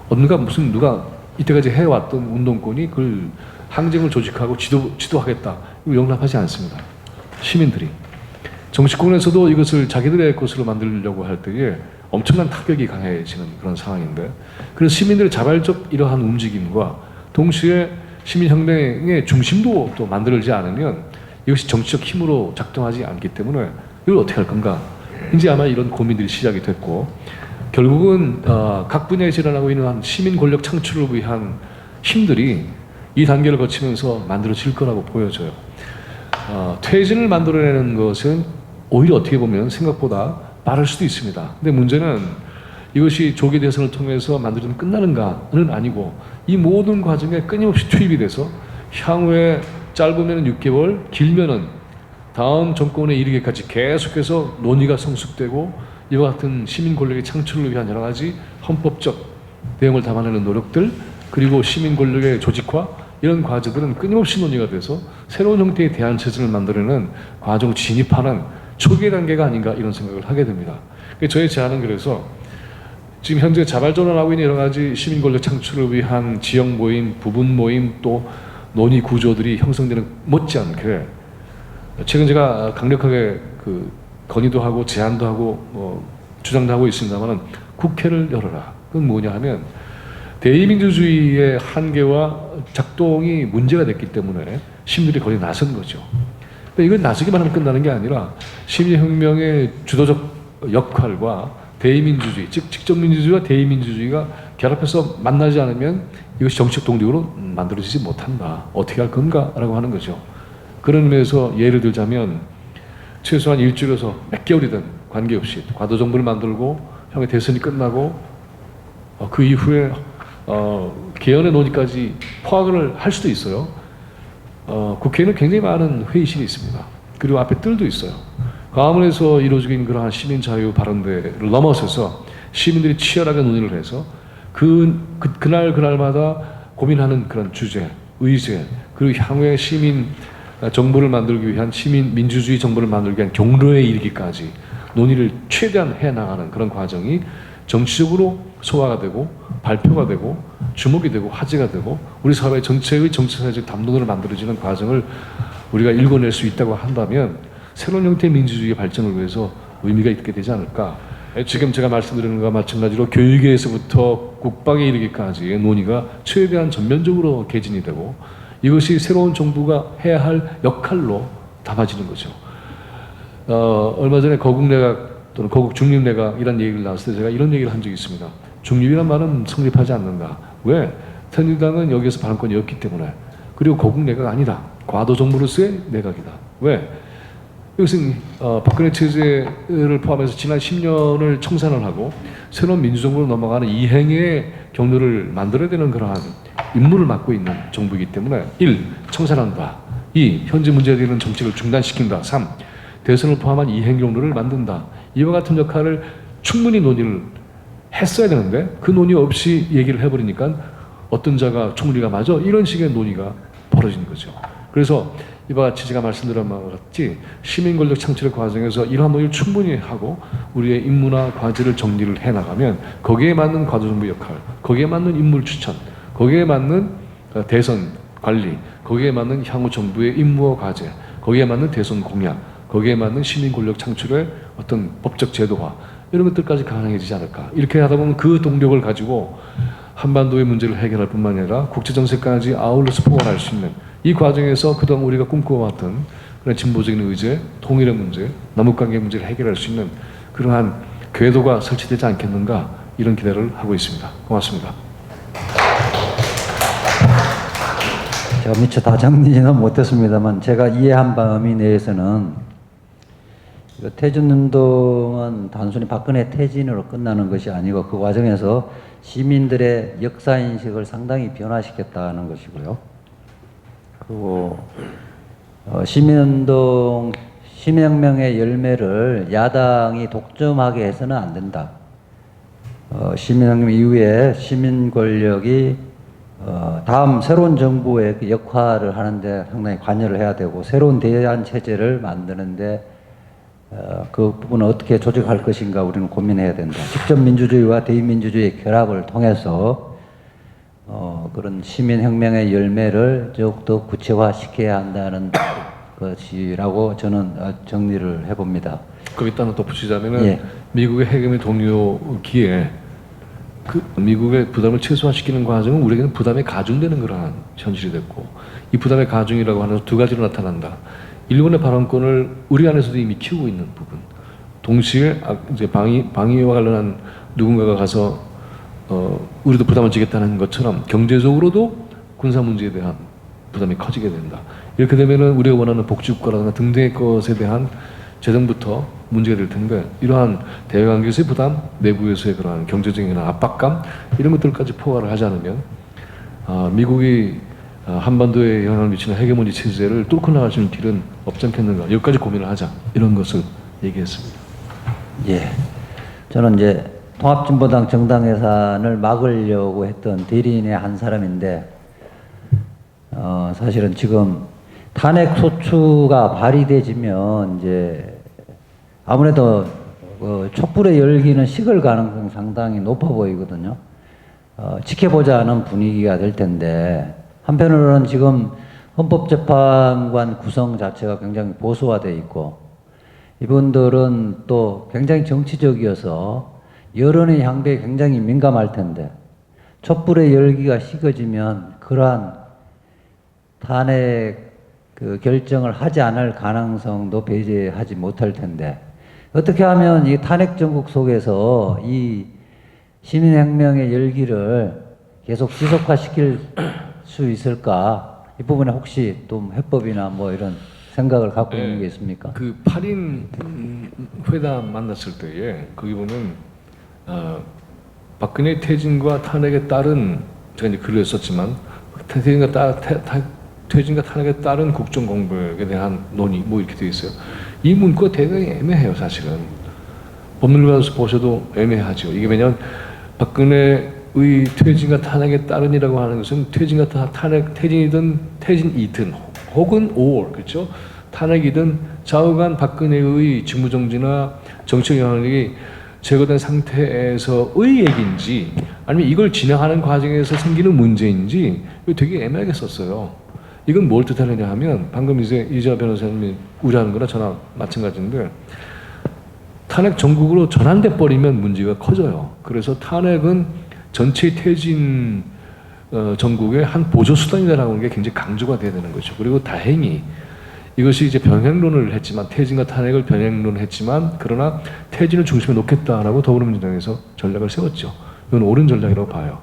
어딘가 무슨 누가 이때까지 해왔던 운동권이 그걸 항쟁을 조직하고 지도하겠다. 이거 용납하지 않습니다. 시민들이. 정치권에서도 이것을 자기들의 것으로 만들려고 할 때에 엄청난 타격이 강해지는 그런 상황인데 그래서 시민들의 자발적 이러한 움직임과 동시에 시민혁명의 중심도 또 만들지 않으면 이것이 정치적 힘으로 작동하지 않기 때문에 이걸 어떻게 할 건가 이제 아마 이런 고민들이 시작이 됐고 결국은 각 분야에서 일어나고 있는 시민 권력 창출을 위한 힘들이 이 단계를 거치면서 만들어질 거라고 보여져요. 퇴진을 만들어내는 것은 오히려 어떻게 보면 생각보다 빠를 수도 있습니다. 근데 문제는 이것이 조기 대선을 통해서 만들어지면 끝나는가는 아니고 이 모든 과정에 끊임없이 투입이 돼서 향후에 짧으면 6개월, 길면은 다음 정권에 이르기까지 계속해서 논의가 성숙되고 이와 같은 시민 권력의 창출을 위한 여러 가지 헌법적 내용을 담아내는 노력들 그리고 시민 권력의 조직화 이런 과제들은 끊임없이 논의가 돼서 새로운 형태의 대안 체제를 만들어내는 과정 진입하는 초기 단계가 아닌가 이런 생각을 하게 됩니다. 저희 제안은 그래서 지금 현재 자발적으로 나오고 있는 여러 가지 시민 권력 창출을 위한 지역 모임, 부분 모임 또 논의 구조들이 형성되는 못지않게 최근 제가 강력하게 건의도 하고 제안도 하고 주장도 하고 있습니다만 국회를 열어라. 그건 뭐냐 하면 대의민주주의의 한계와 작동이 문제가 됐기 때문에 시민들이 거리에 나선 거죠. 근데 이건 나서기만 하면 끝나는 게 아니라 시민혁명의 주도적 역할과 대의민주주의, 즉 직접민주주의와 대의민주주의가 결합해서 만나지 않으면 이것이 정치적 동력으로 만들어지지 못한다. 어떻게 할 건가라고 하는 거죠. 그런 의미에서 예를 들자면 최소한 일주일에서 몇 개월이든 관계없이 과도정부를 만들고 형의 대선이 끝나고 그 이후에 개헌의 논의까지 포함을 할 수도 있어요. 국회에는 굉장히 많은 회의실이 있습니다. 그리고 앞에 뜰도 있어요. 광화문에서 이루어지고 있는 그러한 시민 자유 발언대를 넘어서서 시민들이 치열하게 논의를 해서 그날마다 고민하는 그런 주제, 의제, 그리고 향후에 시민 정부를 만들기 위한 시민 민주주의 정부를 만들기 위한 경로에 이르기까지 논의를 최대한 해나가는 그런 과정이 정치적으로 소화가 되고 발표가 되고 주목이 되고 화제가 되고 우리 사회 전체의 정치사회적 담론을 만들어지는 과정을 우리가 읽어낼 수 있다고 한다면 새로운 형태의 민주주의 발전을 위해서 의미가 있게 되지 않을까. 지금 제가 말씀드리는 것과 마찬가지로 교육에서부터 국방에 이르기까지의 논의가 최대한 전면적으로 개진이 되고 이것이 새로운 정부가 해야 할 역할로 담아지는 거죠. 얼마 전에 거국내각 또는 거국중립내각이라는 얘기를 나왔을 때 제가 이런 얘기를 한 적이 있습니다. 중립이란 말은 성립하지 않는다. 왜? 새누리당은 여기에서 발언권이 없기 때문에. 그리고 거국내각 아니다. 과도정부로서의 내각이다. 왜? 이것은 박근혜 체제를 포함해서 지난 10년을 청산을 하고 새로운 민주정부로 넘어가는 이행의 경로를 만들어야 되는 그러한 임무를 맡고 있는 정부이기 때문에 1. 청산한다. 2. 현재 문제되는 정책을 중단시킨다. 3. 대선을 포함한 이행 경로를 만든다. 이와 같은 역할을 충분히 논의를 했어야 되는데 그 논의 없이 얘기를 해버리니까 어떤 자가 총리가 맞아? 이런 식의 논의가 벌어지는 거죠. 그래서 이와 같이 제가 말씀드린 바와 같이 시민 권력 창출의 과정에서 이러한 논의를 충분히 하고 우리의 임무나 과제를 정리를 해나가면 거기에 맞는 과도정부 역할, 거기에 맞는 인물 추천, 거기에 맞는 대선 관리, 거기에 맞는 향후 정부의 임무와 과제, 거기에 맞는 대선 공약, 거기에 맞는 시민 권력 창출의 어떤 법적 제도화 이런 것들까지 가능해지지 않을까. 이렇게 하다 보면 그 동력을 가지고 한반도의 문제를 해결할 뿐만 아니라 국제정세까지 아울러서 포괄할 수 있는 이 과정에서 그동안 우리가 꿈꿔왔던 그런 진보적인 의제, 통일의 문제, 남북관계 문제를 해결할 수 있는 그러한 궤도가 설치되지 않겠는가 이런 기대를 하고 있습니다. 고맙습니다. 제가 미처 다 정리는 못했습니다만 제가 이해한 범위 내에서는 퇴진운동은 단순히 박근혜 퇴진으로 끝나는 것이 아니고 그 과정에서 시민들의 역사인식을 상당히 변화시켰다는 것이고요. 그리고 시민운동, 시민혁명의 열매를 야당이 독점하게 해서는 안 된다. 시민혁명 이후에 시민 권력이 다음 새로운 정부의 그 역할을 하는데 상당히 관여를 해야 되고 새로운 대안 체제를 만드는데 그 부분을 어떻게 조직할 것인가 우리는 고민해야 된다. 직접 민주주의와 대의민주주의의 결합을 통해서 그런 시민혁명의 열매를 더욱더 구체화시켜야 한다는 것이라고 저는 정리를 해봅니다. 거기다 하나 덧붙이자면은 예. 미국의 해금의 동료기에 그 미국의 부담을 최소화시키는 과정은 우리에게는 부담이 가중되는 그러한 현실이 됐고 이 부담의 가중이라고 하는 두 가지로 나타난다. 일본의 발언권을 우리 안에서도 이미 키우고 있는 부분. 동시에 이제 방위와 관련한 누군가가 가서 우리도 부담을 지겠다는 것처럼 경제적으로도 군사 문제에 대한 부담이 커지게 된다. 이렇게 되면은 우리가 원하는 복지국가라든가 등등의 것에 대한 재정부터 문제가 될 텐데 이러한 대외관계에서의 부담, 내부에서의 그러한 경제적인 압박감 이런 것들까지 포괄을 하지 않으면 미국이 한반도에 영향을 미치는 헤게모니 체제를 뚫고 나갈 수 있는 길은 없지 않겠는가. 여기까지 고민을 하자. 이런 것을 얘기했습니다. 예. 저는 이제 통합진보당 정당 해산을 막으려고 했던 대리인의 한 사람인데 사실은 지금 탄핵 소추가 발의되지면 이제 아무래도 촛불의 열기는 식을 가능성이 상당히 높아 보이거든요. 지켜보자는 분위기가 될 텐데 한편으로는 지금 헌법재판관 구성 자체가 굉장히 보수화되어 있고 이분들은 또 굉장히 정치적이어서 여론의 향배에 굉장히 민감할 텐데 촛불의 열기가 식어지면 그러한 탄핵 그 결정을 하지 않을 가능성도 배제하지 못할 텐데 어떻게 하면 이 탄핵 정국 속에서 이 시민혁명의 열기를 계속 지속화시킬 수 있을까? 이 부분에 혹시 또 해법이나 뭐 이런 생각을 갖고 있는 게 있습니까? 그 8인 회담 만났을 때에 거기 보면 박근혜 퇴진과 탄핵에 따른 제가 이제 글을 썼지만 퇴진과 탄핵에 따른 국정 공백에 대한 논의 뭐 이렇게 되어 있어요. 이 문구가 대단히 애매해요, 사실은. 법률가에서 보셔도 애매하죠. 이게 왜냐하면 박근혜의 퇴진과 탄핵에 따른이라고 하는 것은 퇴진과 탄핵, 퇴진이든 혹은 그렇죠? 탄핵이든 좌우간 박근혜의 직무정지나 정치 영향력이 제거된 상태에서의 얘기인지 아니면 이걸 진행하는 과정에서 생기는 문제인지 이거 되게 애매하게 썼어요. 이건 뭘 뜻하느냐 하면 방금 이제 이재화 변호사님이 우려하는 거나 저나 마찬가지인데 탄핵 전국으로 전환돼 버리면 문제가 커져요. 그래서 탄핵은 전체 퇴진 전국의 한 보조 수단이다라고 하는 게 굉장히 강조가 돼야 되는 거죠. 그리고 다행히 이것이 이제 병행론을 했지만 퇴진과 탄핵을 병행론을 했지만 그러나 퇴진을 중심에 놓겠다라고 더불어민주당에서 전략을 세웠죠. 이건 옳은 전략이라고 봐요.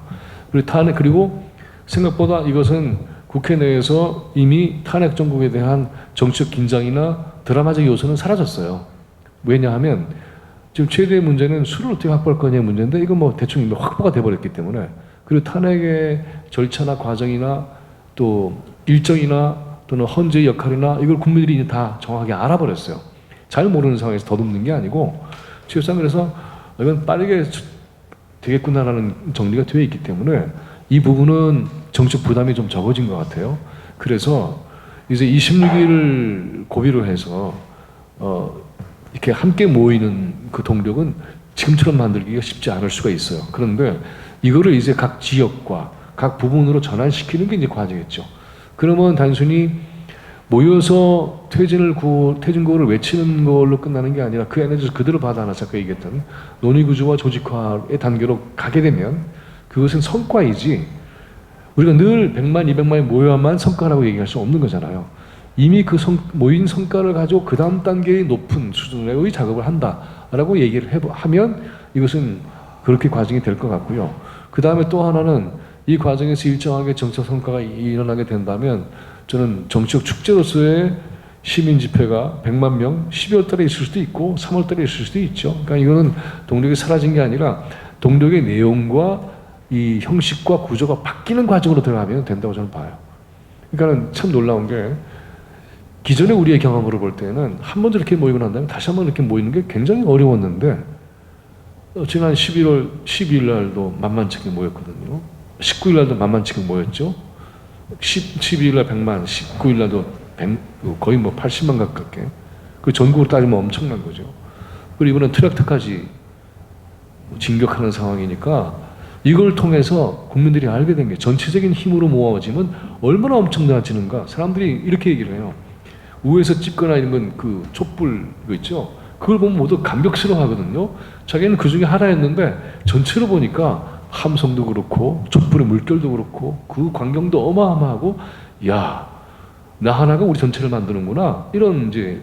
그리고 생각보다 이것은 국회 내에서 이미 탄핵 정국에 대한 정치적 긴장이나 드라마적 요소는 사라졌어요. 왜냐하면 지금 최대의 문제는 수를 어떻게 확보할 거냐의 문제인데 이건 뭐 대충 이미 확보가 돼버렸기 때문에 그리고 탄핵의 절차나 과정이나 또 일정이나 또는 헌재의 역할이나 이걸 국민들이 이제 다 정확하게 알아버렸어요. 잘 모르는 상황에서 더듬는 게 아니고 최소한 그래서 이건 빠르게 되겠구나라는 정리가 되어 있기 때문에 이 부분은 정책 부담이 좀 적어진 것 같아요. 그래서 이제 26일을 고비로 해서 이렇게 함께 모이는 그 동력은 지금처럼 만들기가 쉽지 않을 수가 있어요. 그런데 이거를 이제 각 지역과 각 부분으로 전환시키는 게 이제 과제겠죠. 그러면 단순히 모여서 퇴진구호를 외치는 걸로 끝나는 게 아니라 그 안에서 그대로 받아나 아까 얘기했던 논의구조와 조직화의 단계로 가게 되면 그것은 성과이지 우리가 늘 100만, 200만이 모여야만 성과라고 얘기할 수 없는 거잖아요. 이미 그 모인 성과를 가지고 그 다음 단계의 높은 수준의 작업을 한다라고 얘기를 하면 이것은 그렇게 과정이 될 것 같고요. 그 다음에 또 하나는 이 과정에서 일정하게 정책 성과가 일어나게 된다면 저는 정치적 축제로서의 시민 집회가 100만 명 12월 달에 있을 수도 있고 3월 달에 있을 수도 있죠. 그러니까 이거는 동력이 사라진 게 아니라 동력의 내용과 이 형식과 구조가 바뀌는 과정으로 들어가면 된다고 저는 봐요. 그러니까 참 놀라운 게 기존의 우리의 경험으로 볼 때는 한 번 이렇게 모이고 난 다음에 다시 한 번 이렇게 모이는 게 굉장히 어려웠는데 지난 11월 12일 날도 만만치게 모였거든요. 19일 날도 만만치게 모였죠. 12일 날 100만, 19일 날도 100, 거의 뭐 80만 가깝게. 그 전국으로 따지면 엄청난 거죠. 그리고 이번엔 트랙터까지 진격하는 상황이니까 이걸 통해서 국민들이 알게 된 게 전체적인 힘으로 모아지면 얼마나 엄청나지는가. 사람들이 이렇게 얘기를 해요. 우에서 찝거나 이런 건 그 촛불 그 있죠. 그걸 보면 모두 감격스러워 하거든요. 자기는 그 중에 하나였는데 전체로 보니까 함성도 그렇고 촛불의 물결도 그렇고 그 광경도 어마어마하고 야, 나 하나가 우리 전체를 만드는구나 이런 이제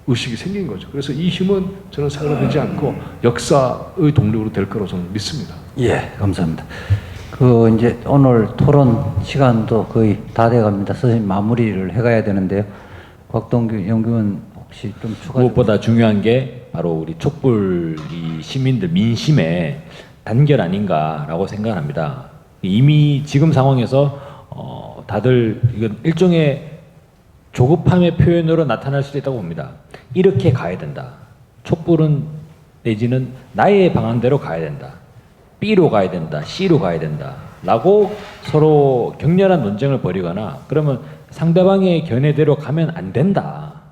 의식이 생긴 거죠. 그래서 이 힘은 저는 사라지지 않고 역사의 동력으로 될 거라고 저는 믿습니다. 예, 감사합니다. 그 이제 오늘 토론 시간도 거의 다 돼갑니다. 선생님 마무리를 해가야 되는데요. 곽동규 연구원 혹시 좀 추가. 무엇보다 중요한 게 바로 우리 촛불이 시민들 민심의 단결 아닌가라고 생각합니다. 이미 지금 상황에서 다들 이건 일종의 조급함의 표현으로 나타날 수도 있다고 봅니다. 이렇게 가야 된다. 촛불은 내지는 나의 방안대로 가야 된다. B로 가야 된다. C로 가야 된다. 라고 서로 격렬한 논쟁을 벌이거나 그러면 상대방의 견해대로 가면 안 된다.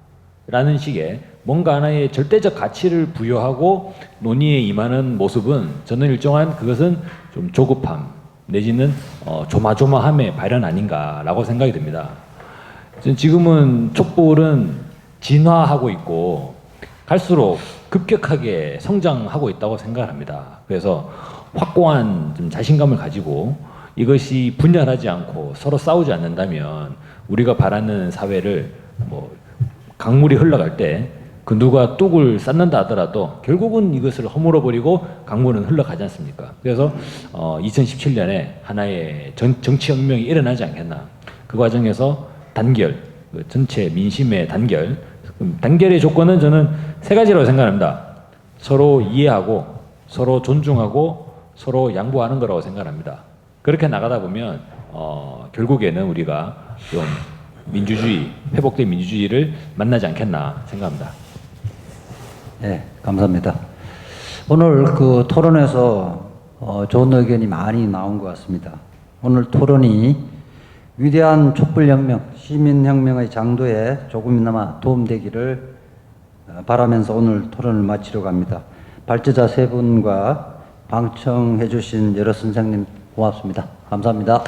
라는 식의 뭔가 하나의 절대적 가치를 부여하고 논의에 임하는 모습은 저는 일정한 그것은 좀 조급함 내지는 조마조마함의 발현 아닌가라고 생각이 듭니다. 지금은 촛불은 진화하고 있고 갈수록 급격하게 성장하고 있다고 생각합니다. 그래서 확고한 좀 자신감을 가지고 이것이 분열하지 않고 서로 싸우지 않는다면 우리가 바라는 사회를 뭐 강물이 흘러갈 때 그 누가 뚝을 쌓는다 하더라도 결국은 이것을 허물어 버리고 강물은 흘러가지 않습니까? 그래서 2017년에 하나의 정치혁명이 일어나지 않겠나. 그 과정에서 단결, 그 전체 민심의 단결의 조건은 저는 세 가지라고 생각합니다. 서로 이해하고 서로 존중하고 서로 양보하는 거라고 생각합니다. 그렇게 나가다 보면 결국에는 우리가 좀 회복된 민주주의를 만나지 않겠나 생각합니다. 네, 감사합니다. 오늘 그 토론에서 좋은 의견이 많이 나온 것 같습니다. 오늘 토론이 위대한 촛불혁명, 시민혁명의 장도에 조금이나마 도움되기를 바라면서 오늘 토론을 마치려고 합니다. 발제자 세 분과 방청해 주신 여러 선생님 고맙습니다. 감사합니다.